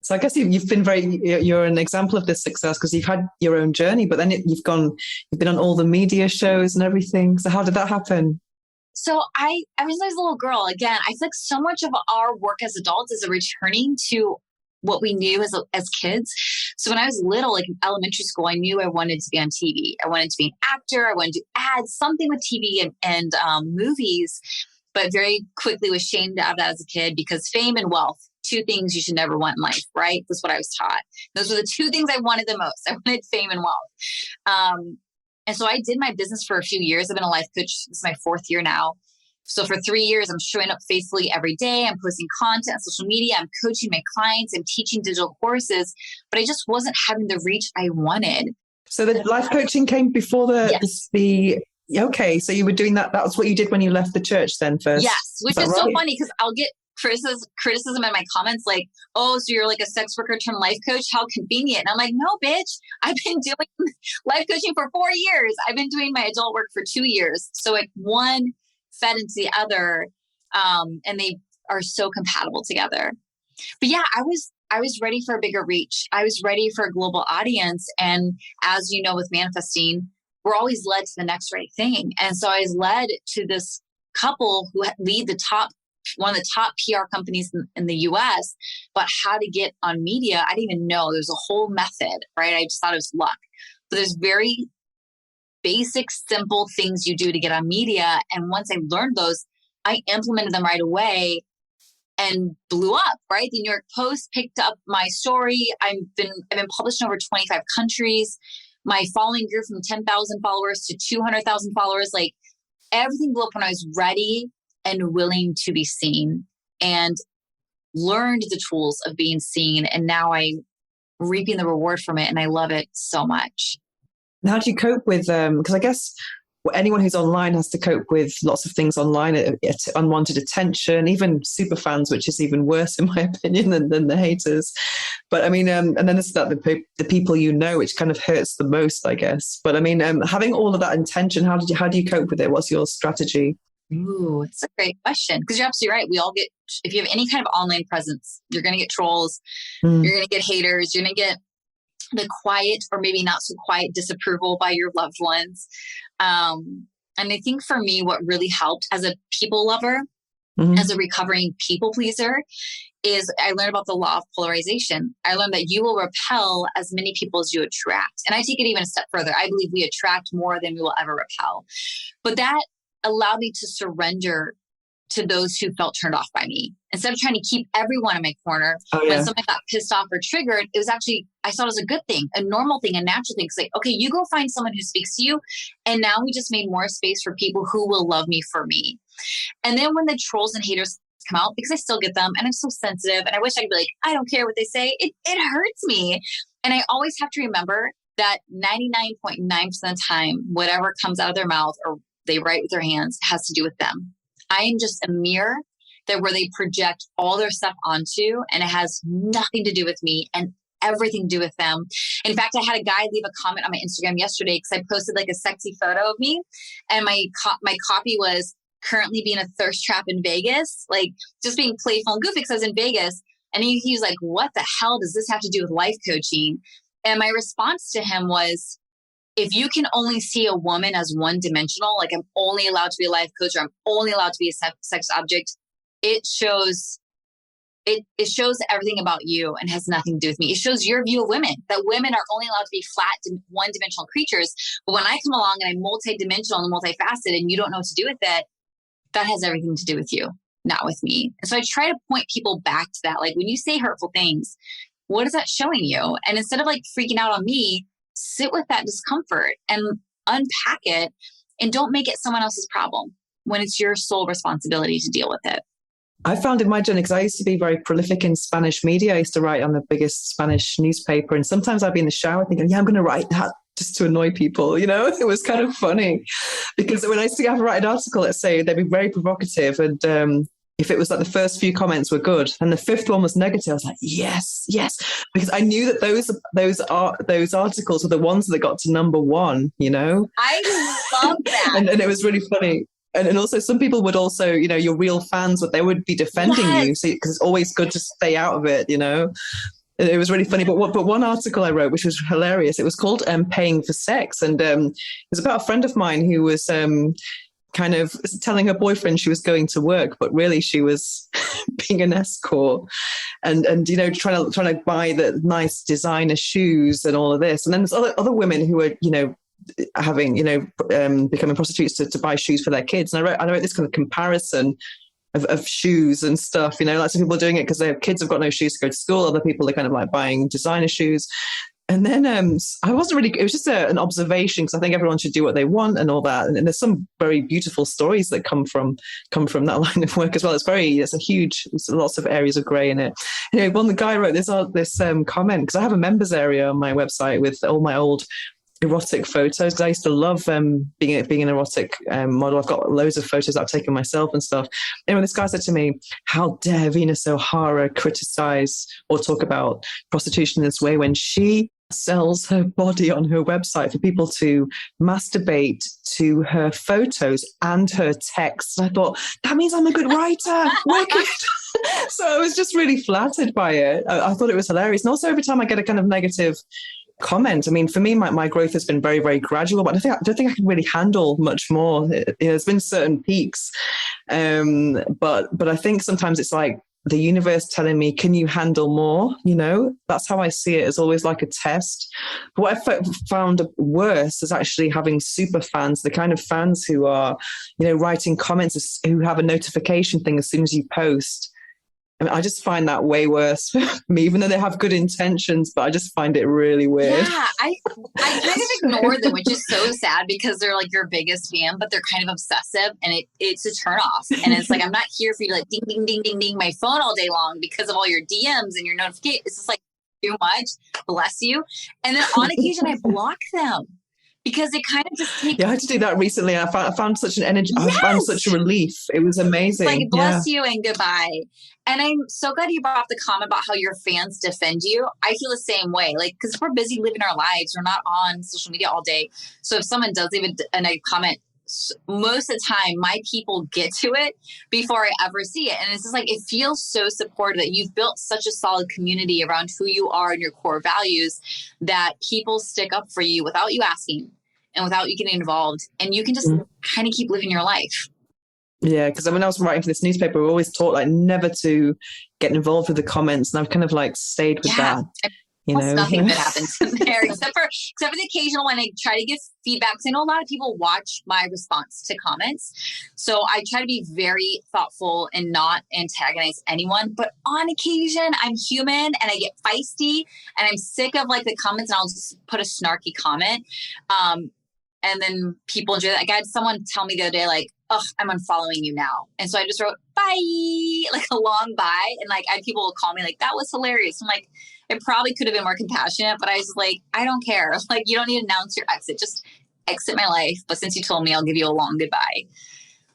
So I guess you've been you're an example of this success because you've had your own journey, but then you've been on all the media shows and everything. So how did that happen? So I was a little girl. Again, I feel like so much of our work as adults is a returning to what we knew as kids. So when I was little, like in elementary school, I knew I wanted to be on TV. I wanted to be an actor. I wanted to do ads, something with TV and movies, but very quickly was shamed out of that as a kid, because fame and wealth, 2 things you should never want in life, right? That's what I was taught. Those were the 2 things I wanted the most. I wanted fame and wealth. And so I did my business for a few years. I've been a life coach. This is my 4th year now. So for 3 years, I'm showing up faithfully every day. I'm posting content on social media. I'm coaching my clients. I'm teaching digital courses, but I just wasn't having the reach I wanted. So the life coaching came before okay. So you were doing that. That was what you did when you left the church then first. Yes, which is so funny because I'll get criticism in my comments like, "Oh, so you're like a sex worker turned life coach? How convenient." And I'm like, no, bitch, I've been doing life coaching for 4 years. I've been doing my adult work for 2 years. So like one fed into the other, and they are so compatible together. But yeah, I was ready for a bigger reach. I was ready for a global audience. And as you know, with manifesting, we're always led to the next right thing. And so I was led to this couple who lead one of the top PR companies in the US, but how to get on media, I didn't even know. There's a whole method, right? I just thought it was luck. But there's very basic, simple things you do to get on media. And once I learned those, I implemented them right away and blew up, right? The New York Post picked up my story. I've been published in over 25 countries. My following grew from 10,000 followers to 200,000 followers. Like, everything blew up when I was ready and willing to be seen and learned the tools of being seen. And now I'm reaping the reward from it. And I love it so much. And how do you cope with, because I guess anyone who's online has to cope with lots of things online, unwanted attention, even super fans, which is even worse in my opinion than the haters. But I mean, and then there's that the people you know, which kind of hurts the most, I guess. But I mean, having all of that intention, how do you cope with it? What's your strategy? Ooh, it's a great question, because you're absolutely right. We all get, if you have any kind of online presence, you're going to get trolls, you're going to get haters, you're going to get the quiet or maybe not so quiet disapproval by your loved ones. And I think for me, what really helped as a people lover as a recovering people pleaser is I learned about the law of polarization. I learned that you will repel as many people as you attract. And I take it even a step further. I believe we attract more than we will ever repel. But that allowed me to surrender to those who felt turned off by me. Instead of trying to keep everyone in my corner, when someone got pissed off or triggered, it was actually, I saw it as a good thing, a normal thing, a natural thing. It's like, okay, you go find someone who speaks to you. And now we just made more space for people who will love me for me. And then when the trolls and haters come out, because I still get them and I'm so sensitive and I wish I could be like, I don't care what they say. It hurts me. And I always have to remember that 99.9% of the time, whatever comes out of their mouth or they write with their hands has to do with them. I am just a mirror that where they project all their stuff onto, and it has nothing to do with me and everything to do with them. In fact, I had a guy leave a comment on my Instagram yesterday because I posted like a sexy photo of me, and my copy was currently being a thirst trap in Vegas, like just being playful and goofy because I was in Vegas. And he was like, what the hell does this have to do with life coaching? And my response to him was, if you can only see a woman as one dimensional, like I'm only allowed to be a life coach or I'm only allowed to be a sex object, it shows everything about you and has nothing to do with me. It shows your view of women, that women are only allowed to be flat, one-dimensional creatures. But when I come along and I'm multidimensional and multifaceted and you don't know what to do with it, that has everything to do with you, not with me. And so I try to point people back to that. Like when you say hurtful things, what is that showing you? And instead of like freaking out on me, sit with that discomfort and unpack it, and don't make it someone else's problem when it's your sole responsibility to deal with it. I found in my journey, because I used to be very prolific in Spanish media. I used to write on the biggest Spanish newspaper. And sometimes I'd be in the shower thinking, yeah, I'm going to write that just to annoy people. You know, it was kind of funny because when I used to have to write an article, let's say, they'd be very provocative. And if it was like the first few comments were good and the fifth one was negative, I was like, yes, because I knew that those articles were the ones that got to number one, you know? I love that. and it was really funny. And also some people would also, you know, your real fans, they would be defending you. So, because it's always good to stay out of it, you know? It was really funny. But one article I wrote, which was hilarious, it was called Paying for Sex. And it was about a friend of mine who was kind of telling her boyfriend she was going to work, but really she was being an escort and you know, trying to buy the nice designer shoes and all of this. And then there's other women who are, you know, having, you know, becoming prostitutes to buy shoes for their kids. And I wrote this kind of comparison of shoes and stuff, you know, like some people are doing it because their kids have got no shoes to go to school. Other people are kind of like buying designer shoes. And then I wasn't really, it was just an observation because I think everyone should do what they want and all that. And there's some very beautiful stories that come from that line of work as well. There's lots of areas of grey in it. You know, the guy wrote this comment, because I have a members area on my website with all my old erotic photos. I used to love being an erotic model. I've got loads of photos that I've taken myself and stuff. Anyway, this guy said to me, how dare Venus O'Hara criticize or talk about prostitution this way when she sells her body on her website for people to masturbate to her photos and her texts. And I thought, that means I'm a good writer. Wicked. So I was just really flattered by it. I thought it was hilarious. And also every time I get a kind of negative comment, I mean, for me, my growth has been very, very gradual, but I don't think I can really handle much more. There's been certain peaks. But I think sometimes it's like the universe telling me, can you handle more? You know, that's how I see it, as always like a test. But what I found worse is actually having super fans, the kind of fans who are, you know, writing comments, who have a notification thing as soon as you post. I mean, I just find that way worse for me, even though they have good intentions, but I just find it really weird. Yeah, I kind of ignore them, which is so sad because they're like your biggest fan, but they're kind of obsessive and it's a turn off. And it's like, I'm not here for you to like ding, ding, ding, ding, ding my phone all day long because of all your DMs and your notifications. It's just like too much. Bless you. And then on occasion, I block them. Because it kind of just takes... Yeah, I had to do that recently. I found such an energy. Yes! I found such a relief. It was amazing. Like, bless you and goodbye. And I'm so glad you brought up the comment about how your fans defend you. I feel the same way. Like, because we're busy living our lives. We're not on social media all day. So if someone does leave a comment, most of the time, my people get to it before I ever see it. And it's just like, it feels so supportive that you've built such a solid community around who you are and your core values that people stick up for you without you asking and without you getting involved. And you can just kind of keep living your life. Yeah, because when I was writing for this newspaper, we were always taught like never to get involved with the comments, and I've kind of like stayed with that. Almost nothing that happens in there, except for the occasional when I try to give feedback. Because I know a lot of people watch my response to comments, so I try to be very thoughtful and not antagonize anyone. But on occasion, I'm human and I get feisty, and I'm sick of like the comments, and I'll just put a snarky comment. And then people enjoy that. Like I had someone tell me the other day, like, "Oh, I'm unfollowing you now," and so I just wrote "bye," like a long bye, and like I had people will call me like, "That was hilarious." I'm like, it probably could have been more compassionate, but I was like, I don't care. Like, you don't need to announce your exit. Just exit my life. But since you told me, I'll give you a long goodbye.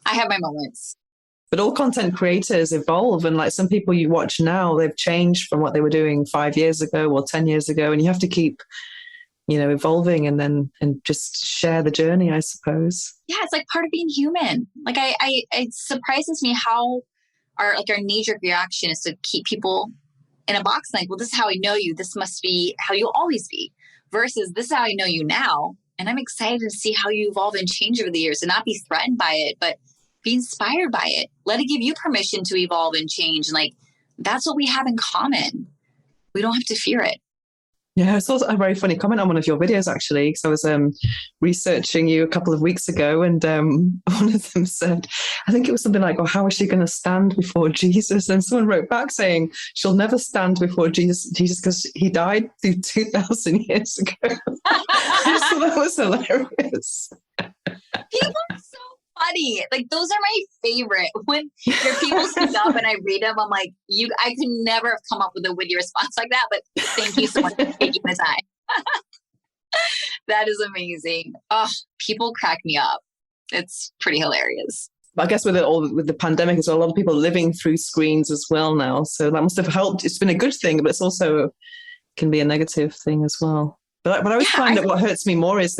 I have my moments. But all content creators evolve, and like some people you watch now, they've changed from what they were doing 5 years ago or 10 years ago, and you have to keep evolving and just share the journey, I suppose. Yeah, it's like part of being human. Like it surprises me how our knee-jerk reaction is to keep people in a box. Like, well, this is how I know you. This must be how you'll always be. Versus this is how I know you now. And I'm excited to see how you evolve and change over the years, and not be threatened by it, but be inspired by it. Let it give you permission to evolve and change. And like, that's what we have in common. We don't have to fear it. Yeah, I saw a very funny comment on one of your videos, actually, because I was researching you a couple of weeks ago, and one of them said, I think it was something like, "Oh, how is she going to stand before Jesus?" And someone wrote back saying, "She'll never stand before Jesus because he died 2,000 years ago." I just thought that was hilarious. People are so funny. Like, those are my favorite. When there are people speak up and I read them, I'm like, I could never have come up with a witty response like that, but thank you so much for taking the time. That is amazing. Oh, people crack me up. It's pretty hilarious. But I guess with the pandemic as well, a lot of people are living through screens as well now. So that must have helped. It's been a good thing, but it's also can be a negative thing as well. But I always find that what hurts me more is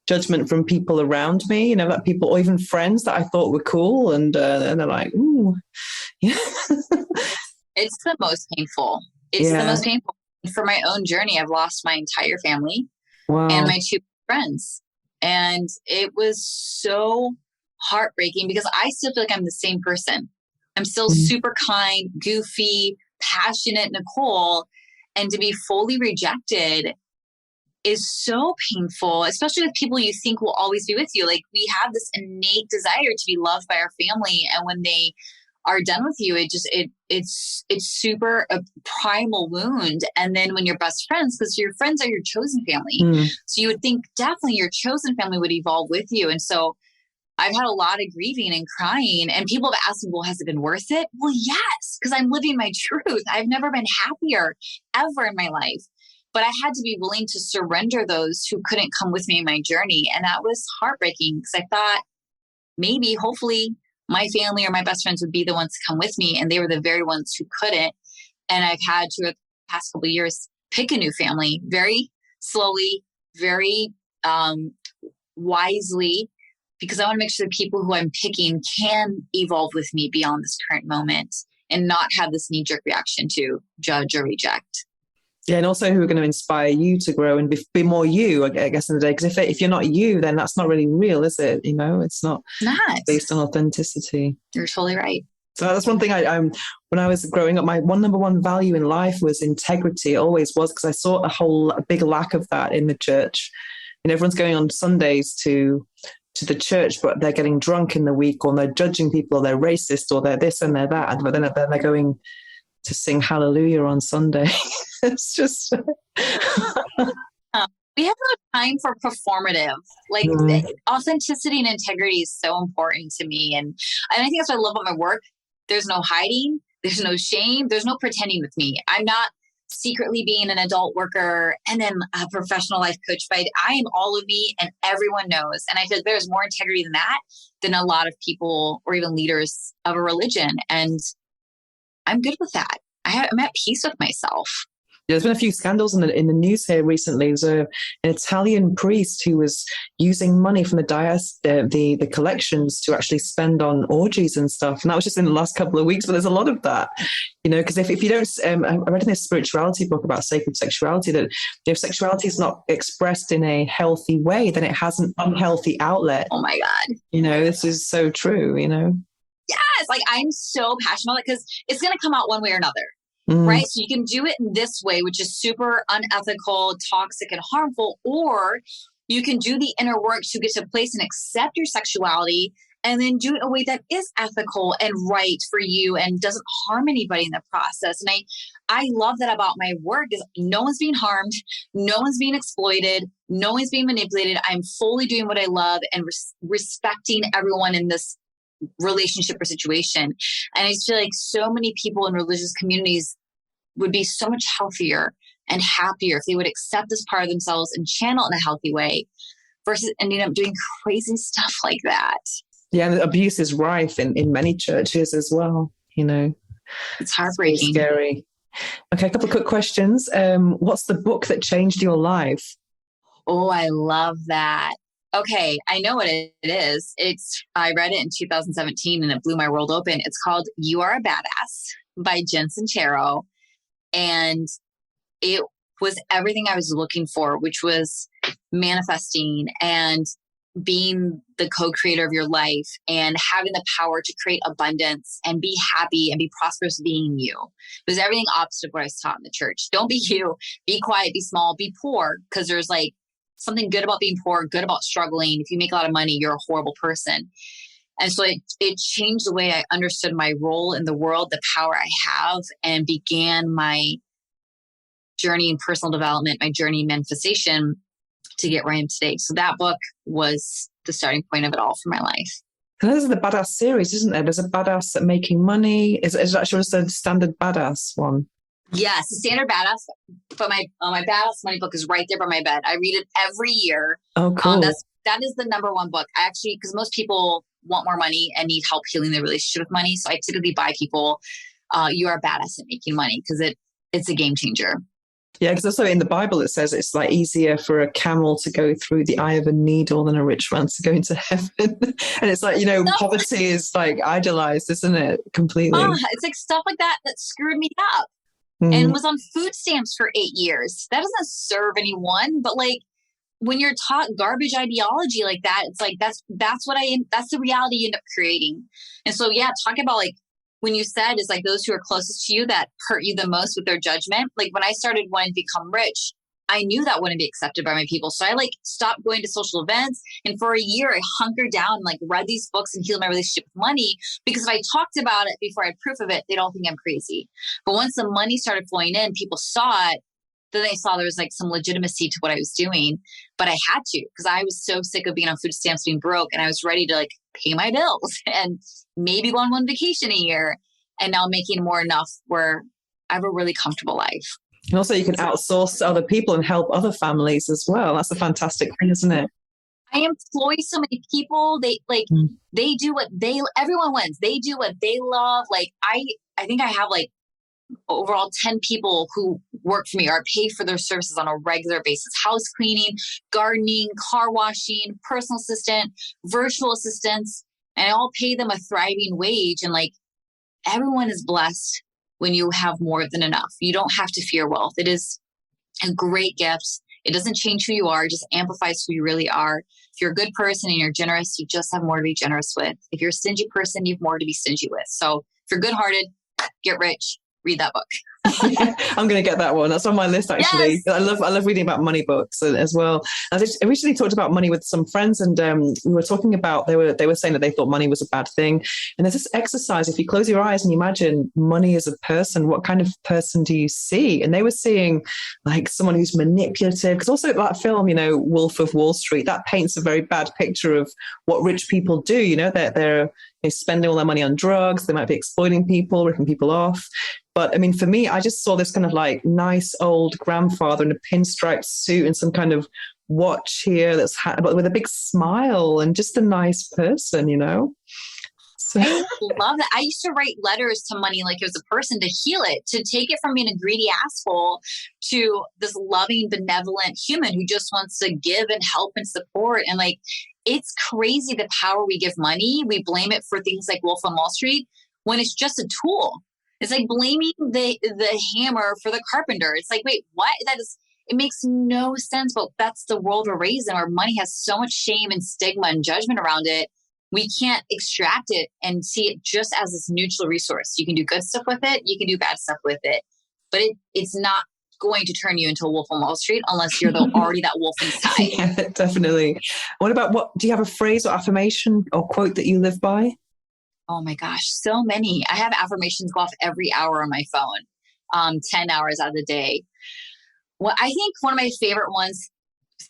judgment from people around me, like people or even friends that I thought were cool, and they're like, "Ooh, yeah." It's the most painful. It's the most painful. For my own journey, I've lost my entire family and my 2 friends, and it was so heartbreaking because I still feel like I'm the same person. I'm still super kind, goofy, passionate Nikole, and to be fully rejected is so painful, especially with people you think will always be with you. Like, we have this innate desire to be loved by our family, and when they are done with you, it's super a primal wound. And then when you're best friends, because your friends are your chosen family, so you would think definitely your chosen family would evolve with you. And so I've had a lot of grieving and crying, and people have asked me, well, has it been worth it? Well, yes, because I'm living my truth. I've never been happier ever in my life. But I had to be willing to surrender those who couldn't come with me in my journey. And that was heartbreaking because I thought maybe, hopefully, my family or my best friends would be the ones to come with me. And they were the very ones who couldn't. And I've had to, the past couple of years, pick a new family very slowly, very wisely, because I want to make sure the people who I'm picking can evolve with me beyond this current moment and not have this knee-jerk reaction to judge or reject. Yeah, and also who are going to inspire you to grow and be more you, I guess, in the day. Because if you're not you, then that's not really real, is it? It's not based on authenticity. You're totally right. So that's one thing when I was growing up, my number one value in life was integrity. It always was, because I saw a big lack of that in the church. Everyone's going on Sundays to the church, but they're getting drunk in the week, or they're judging people, or they're racist, or they're this and they're that. But then they're going to sing hallelujah on Sunday. It's just we have no time for performative. Like authenticity and integrity is so important to me, and I think that's what I love about my work. There's no hiding, there's no shame, there's no pretending with me. I'm not secretly being an adult worker and then a professional life coach, but I am all of me, and everyone knows. And I feel like there's more integrity than that than a lot of people or even leaders of a religion, and I'm good with that. I'm at peace with myself. There's been a few scandals in the news here recently. There's an Italian priest who was using money from the collections to actually spend on orgies and stuff. And that was just in the last couple of weeks, but there's a lot of that, because if you don't, I read in this spirituality book about sacred sexuality that if sexuality is not expressed in a healthy way, then it has an unhealthy outlet. Oh my God. This is so true, Yes, like I'm so passionate about it because it's going to come out one way or another. Right. So you can do it in this way, which is super unethical, toxic, and harmful, or you can do the inner work to get to a place and accept your sexuality and then do it in a way that is ethical and right for you and doesn't harm anybody in the process. And I love that about my work is no one's being harmed. No one's being exploited. No one's being manipulated. I'm fully doing what I love and respecting everyone in this relationship or situation. And I just feel like so many people in religious communities would be so much healthier and happier if they would accept this part of themselves and channel it in a healthy way versus ending up doing crazy stuff like that. Yeah, and abuse is rife in many churches as well, It's heartbreaking. It's scary. Okay, a couple of quick questions. What's the book that changed your life? Oh, I love that. Okay, I know what it is. I read it in 2017 and it blew my world open. It's called You Are a Badass by Jen Sincero. And it was everything I was looking for, which was manifesting and being the co-creator of your life and having the power to create abundance and be happy and be prosperous being you. It was everything opposite of what I was taught in the church. Don't be you, be quiet, be small, be poor, because there's like something good about being poor, good about struggling. If you make a lot of money, you're a horrible person. And so it changed the way I understood my role in the world, the power I have, and began my journey in personal development, my journey in manifestation to get where I am today. So that book was the starting point of it all for my life. This is the Badass series, isn't there? There's a Badass at Making Money. Is it actually just a standard Badass one? Yes, the standard Badass, but my Badass Money book is right there by my bed. I read it every year. Oh, cool. That is the number one book. I actually, because most people want more money and need help healing their relationship with money. So I typically buy people, You Are a Badass at Making Money because it's a game changer. Yeah, because also in the Bible, it says it's like easier for a camel to go through the eye of a needle than a rich man to go into heaven. And it's like, poverty is like idolized, isn't it? Completely. It's like stuff like that screwed me up and was on food stamps for 8 years. That doesn't serve anyone, but like, when you're taught garbage ideology like that, it's like, that's the reality you end up creating. And so, yeah, talk about like, when you said is like those who are closest to you that hurt you the most with their judgment. Like when I started wanting to become rich, I knew that wouldn't be accepted by my people. So I like stopped going to social events. And for a year, I hunkered down and like read these books and healed my relationship with money. Because if I talked about it before I had proof of it, they'd all think I'm crazy. But once the money started flowing in, people saw it. Then they saw there was like some legitimacy to what I was doing, but I had to, because I was so sick of being on food stamps, being broke, and I was ready to like pay my bills and maybe go on one vacation a year. And now making more enough where I have a really comfortable life. And also you can outsource to other people and help other families as well. That's a fantastic thing, isn't it? I employ so many people. They do what everyone wins. They do what they love. Like I think I have like overall 10 people who work for me or pay for their services on a regular basis. House cleaning, gardening, car washing, personal assistant, virtual assistants, and I all pay them a thriving wage. And like everyone is blessed when you have more than enough. You don't have to fear wealth. It is a great gift. It doesn't change who you are. It just amplifies who you really are. If you're a good person and you're generous, you just have more to be generous with. If you're a stingy person, you have more to be stingy with. So if you're good-hearted, get rich. Read that book. I'm going to get that one. That's on my list, actually. Yes. I love reading about money books as well. I recently talked about money with some friends, and we were talking about they were saying that they thought money was a bad thing. And there's this exercise: if you close your eyes and you imagine money as a person, what kind of person do you see? And they were seeing like someone who's manipulative. Because also that film, Wolf of Wall Street, that paints a very bad picture of what rich people do. They're spending all their money on drugs. They might be exploiting people, ripping people off. But I mean, for me, I just saw this kind of like nice old grandfather in a pinstripe suit and some kind of watch here but with a big smile and just a nice person, I love that. I used to write letters to money like it was a person, to heal it, to take it from being a greedy asshole to this loving, benevolent human who just wants to give and help and support. And like, it's crazy the power we give money. We blame it for things like Wolf on Wall Street when it's just a tool. It's like blaming the hammer for the carpenter. It's like, wait, what? It makes no sense, but that's the world we're raised in, where money has so much shame and stigma and judgment around it. We can't extract it and see it just as this neutral resource. You can do good stuff with it. You can do bad stuff with it, but it's not going to turn you into a wolf on Wall Street unless you're already that wolf inside. Yeah, definitely. What about, do you have a phrase or affirmation or quote that you live by? Oh my gosh, so many. I have affirmations go off every hour on my phone, 10 hours out of the day. Well, I think one of my favorite ones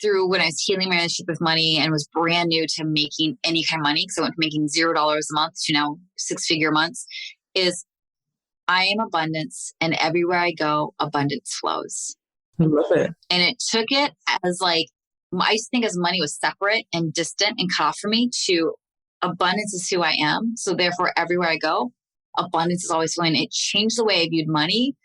through when I was healing my relationship with money and was brand new to making any kind of money, because I went from making $0 a month to now 6-figure months, is I am abundance, and everywhere I go, abundance flows. I love it. And it took it as like, I used to think as money was separate and distant and cut off from me, to abundance is who I am. So therefore, everywhere I go, abundance is always flowing. It changed the way I viewed money,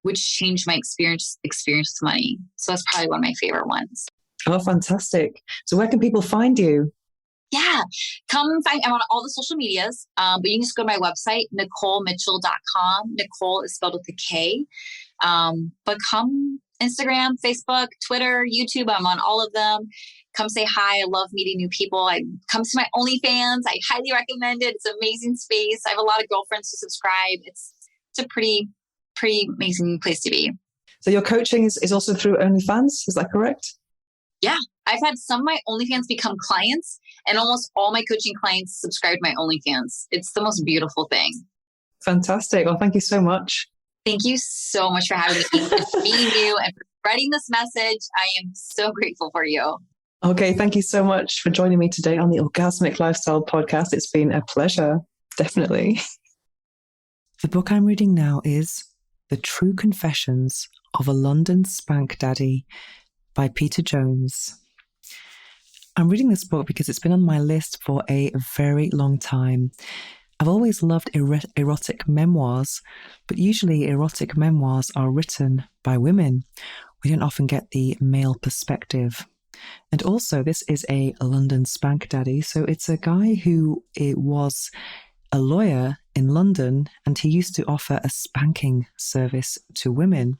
which changed my experience with money. So that's probably one of my favorite ones. Oh, fantastic. So where can people find you? Yeah, come find, I'm on all the social medias, but you can just go to my website, NikoleMitchell.com. Nikole is spelled with a K. But come Instagram, Facebook, Twitter, YouTube, I'm on all of them. Come say hi. I love meeting new people. Come to my OnlyFans. I highly recommend it. It's an amazing space. I have a lot of girlfriends who subscribe. It's a pretty amazing place to be. So your coaching is also through OnlyFans, is that correct? Yeah. I've had some of my OnlyFans become clients, and almost all my coaching clients subscribe to my OnlyFans. It's the most beautiful thing. Fantastic. Well, thank you so much. Thank you so much for having me, for meeting you, and for spreading this message. I am so grateful for you. Okay. Thank you so much for joining me today on the Orgasmic Lifestyle Podcast. It's been a pleasure. Definitely. The book I'm reading now is The True Confessions of a London Spank Daddy by Peter Jones. I'm reading this book because it's been on my list for a very long time. I've always loved erotic memoirs, but usually erotic memoirs are written by women. We don't often get the male perspective. And also, this is a London spank daddy, so it's a guy who was a lawyer in London, and he used to offer a spanking service to women.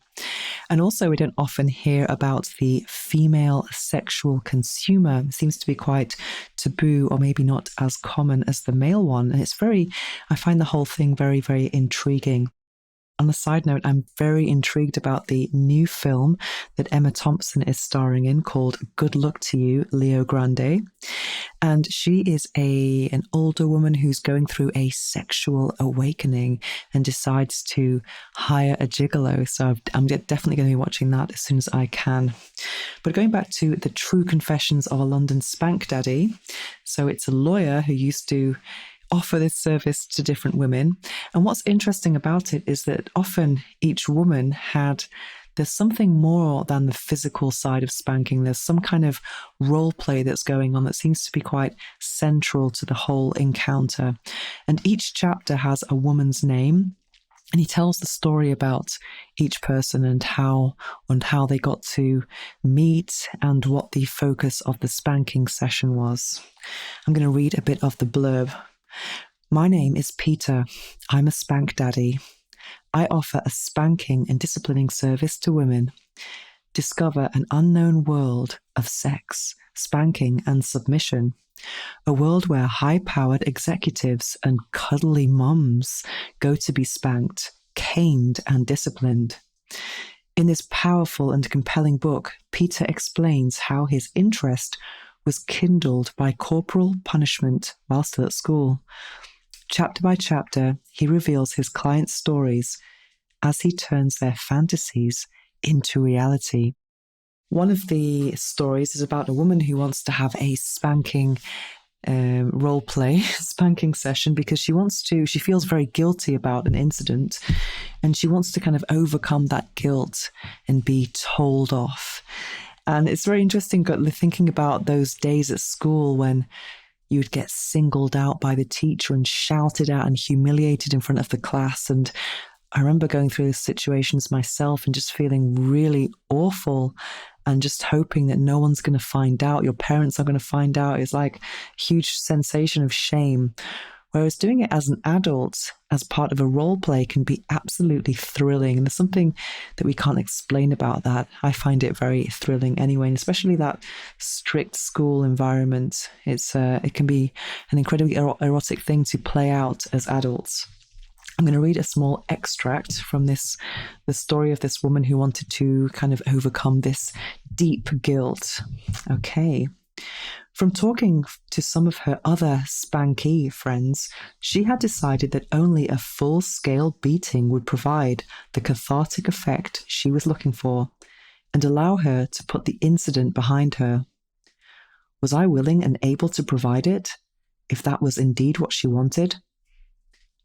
And also, we don't often hear about the female sexual consumer. It seems to be quite taboo, or maybe not as common as the male one. And I find the whole thing very, very intriguing. On a side note, I'm very intrigued about the new film that Emma Thompson is starring in called Good Luck to You, Leo Grande. And she is an older woman who's going through a sexual awakening and decides to hire a gigolo. So I'm definitely going to be watching that as soon as I can. But going back to The True Confessions of a London Spank Daddy. So it's a lawyer who used to offer this service to different women. And what's interesting about it is that often each woman there's something more than the physical side of spanking. There's some kind of role play that's going on that seems to be quite central to the whole encounter. And each chapter has a woman's name, and he tells the story about each person and how they got to meet and what the focus of the spanking session was. I'm going to read a bit of the blurb. My name is Peter. I'm a spank daddy. I offer a spanking and disciplining service to women. Discover an unknown world of sex, spanking, and submission. A world where high-powered executives and cuddly mums go to be spanked, caned, and disciplined. In this powerful and compelling book, Peter explains how his interest was kindled by corporal punishment while still at school. Chapter by chapter, he reveals his clients' stories as he turns their fantasies into reality. One of the stories is about a woman who wants to have a spanking role play, spanking session, because she feels very guilty about an incident, and she wants to kind of overcome that guilt and be told off. And it's very interesting thinking about those days at school when you would get singled out by the teacher and shouted at and humiliated in front of the class. And I remember going through these situations myself and just feeling really awful and just hoping that no one's going to find out. Your parents are going to find out. It's like a huge sensation of shame. Whereas doing it as an adult, as part of a role play, can be absolutely thrilling. And there's something that we can't explain about that. I find it very thrilling anyway, and especially that strict school environment. It can be an incredibly erotic thing to play out as adults. I'm going to read a small extract from the story of this woman who wanted to kind of overcome this deep guilt. Okay. From talking to some of her other spanky friends, she had decided that only a full-scale beating would provide the cathartic effect she was looking for and allow her to put the incident behind her. Was I willing and able to provide it, if that was indeed what she wanted?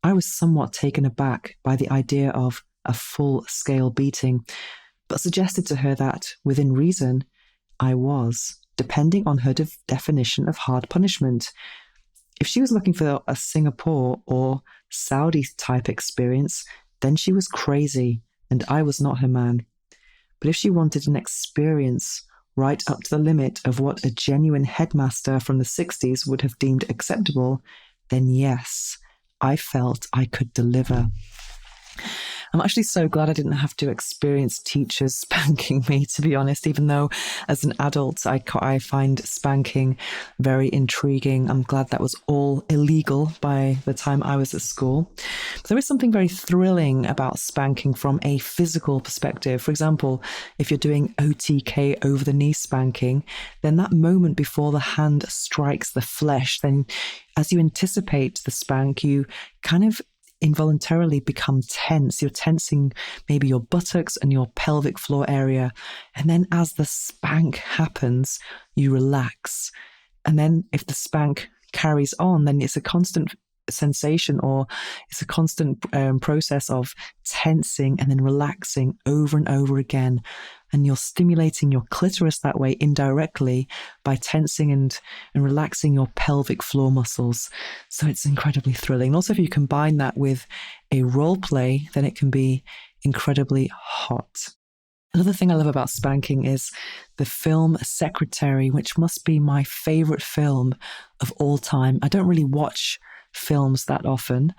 I was somewhat taken aback by the idea of a full-scale beating, but suggested to her that, within reason, I was, depending on her definition of hard punishment. If she was looking for a Singapore or Saudi-type experience, then she was crazy, and I was not her man. But if she wanted an experience right up to the limit of what a genuine headmaster from the 60s would have deemed acceptable, then yes, I felt I could deliver. I'm actually so glad I didn't have to experience teachers spanking me, to be honest, even though as an adult I find spanking very intriguing. I'm glad that was all illegal by the time I was at school. But there is something very thrilling about spanking from a physical perspective. For example, if you're doing OTK, over the knee spanking, then that moment before the hand strikes the flesh, then as you anticipate the spank, you kind of involuntarily become tense. You're tensing maybe your buttocks and your pelvic floor area. And then as the spank happens, you relax. And then if the spank carries on, then it's a constant sensation, or it's a constant process of tensing and then relaxing over and over again. And you're stimulating your clitoris that way indirectly by tensing and relaxing your pelvic floor muscles. So it's incredibly thrilling. And also, if you combine that with a role play, then it can be incredibly hot. Another thing I love about spanking is the film Secretary, which must be my favorite film of all time. I don't really watch films that often,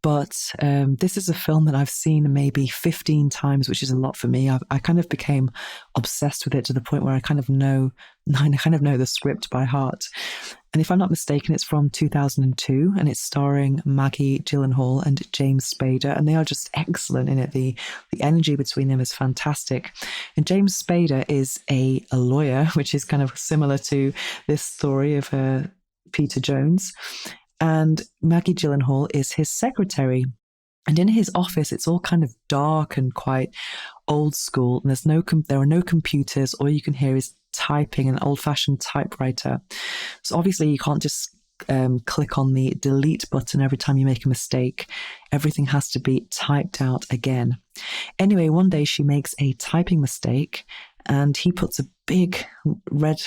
but this is a film that I've seen maybe 15 times, which is a lot for me. I kind of became obsessed with it to the point where I kind of know the script by heart. And if I'm not mistaken, it's from 2002, and it's starring Maggie Gyllenhaal and James Spader, and they are just excellent in it. The energy between them is fantastic. And James Spader is a lawyer, which is kind of similar to this story of Peter Jones. And Maggie Gyllenhaal is his secretary. And in his office, it's all kind of dark and quite old school. And there are no computers. All you can hear is typing, an old-fashioned typewriter. So obviously you can't just click on the delete button every time you make a mistake. Everything has to be typed out again. Anyway, one day she makes a typing mistake, and he puts a big red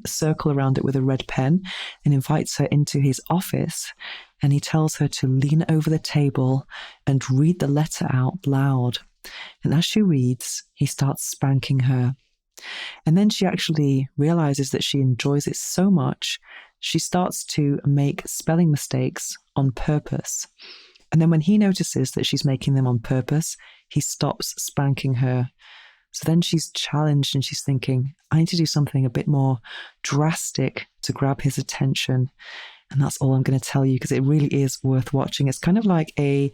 circle around it with a red pen and invites her into his office. And he tells her to lean over the table and read the letter out loud. And as she reads, he starts spanking her. And then she actually realizes that she enjoys it so much, she starts to make spelling mistakes on purpose. And then when he notices that she's making them on purpose, he stops spanking her. So then she's challenged and she's thinking, I need to do something a bit more drastic to grab his attention. And that's all I'm going to tell you, because it really is worth watching. It's kind of like a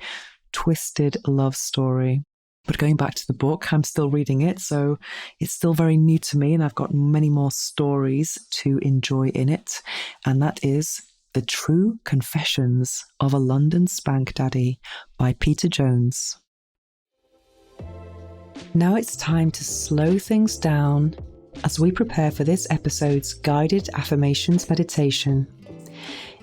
twisted love story. But going back to the book, I'm still reading it, so it's still very new to me, and I've got many more stories to enjoy in it. And that is The True Confessions of a London Spank Daddy by Peter Jones. Now it's time to slow things down as we prepare for this episode's guided affirmations meditation.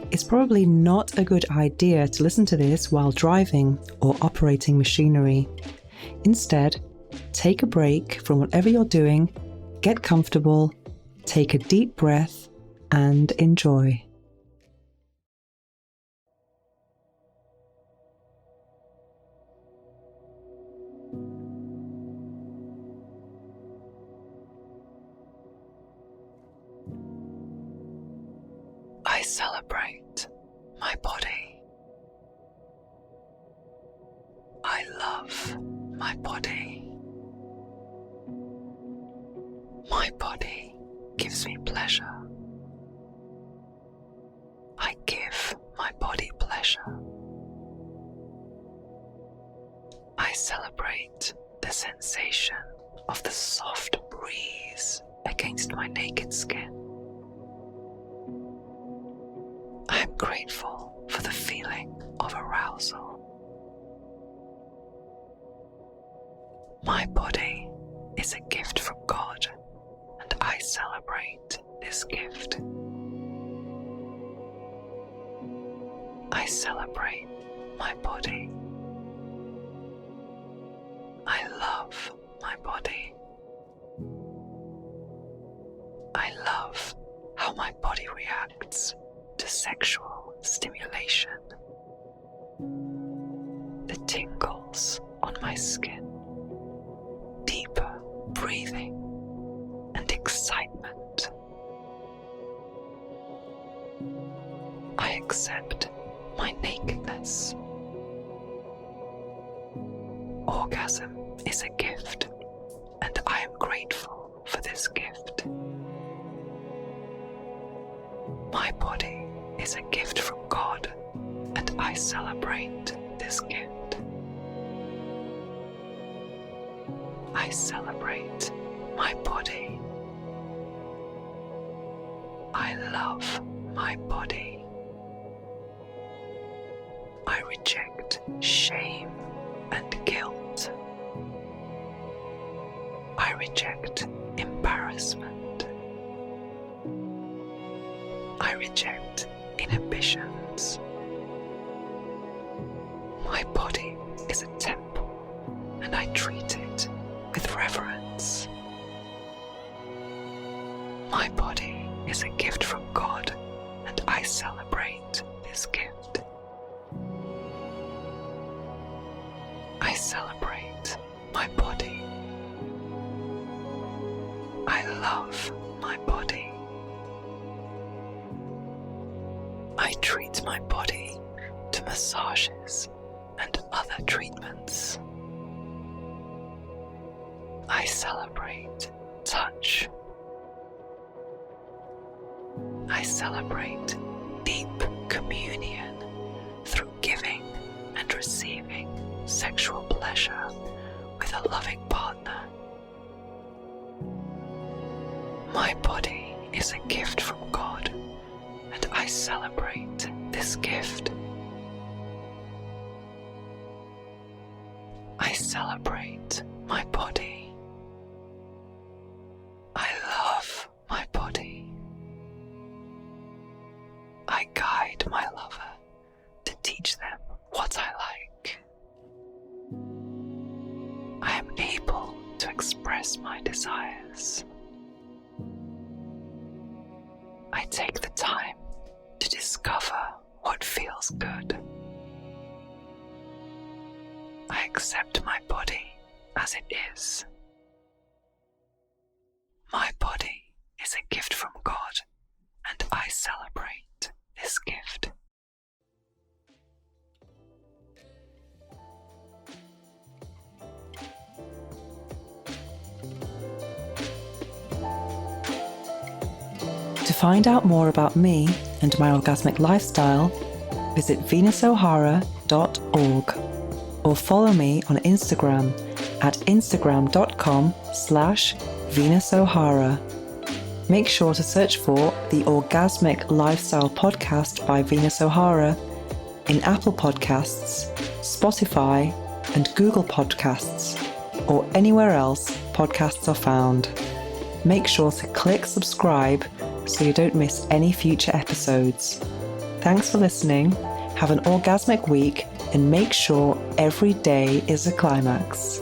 It's probably not a good idea to listen to this while driving or operating machinery. Instead, take a break from whatever you're doing, get comfortable, take a deep breath, and enjoy. celebrate my body. I love my body. My body gives me pleasure. I give my body pleasure. I celebrate the sensation of the soft breeze against my naked skin. I am grateful for the feeling of arousal. My body is a gift from God, and I celebrate this gift. I celebrate my body. I love my body. I love how my body reacts to sexual stimulation. The tingles on my skin, deeper breathing and excitement. I accept my nakedness. Orgasm is a gift, and I am grateful for this gift. My body is a gift from God, and I celebrate this gift. I celebrate my body. I love my body. I reject shame and guilt. I reject embarrassment. I reject inhibitions. My body is a temple, and I treat it with reverence. My body is a gift from God, and I celebrate this gift. I celebrate my body. I love my body. I treat my body to massages and other treatments. I celebrate touch. I celebrate deep communion through giving and receiving sexual pleasure with a loving partner. My body is a gift from God, and I celebrate this gift. I celebrate my body. I love my body. I guide my lover to teach them what I like. I am able to express my desires. I take the time to discover what feels good. I accept my body as it is. My body is a gift from God, and I celebrate this gift. To find out more about me and my orgasmic lifestyle, visit venusohara.org or follow me on Instagram at instagram.com/venusohara. Make sure to search for the Orgasmic Lifestyle Podcast by Venus O'Hara in Apple Podcasts, Spotify, and Google Podcasts, or anywhere else podcasts are found. Make sure to click subscribe so you don't miss any future episodes. Thanks for listening, have an orgasmic week, and make sure every day is a climax.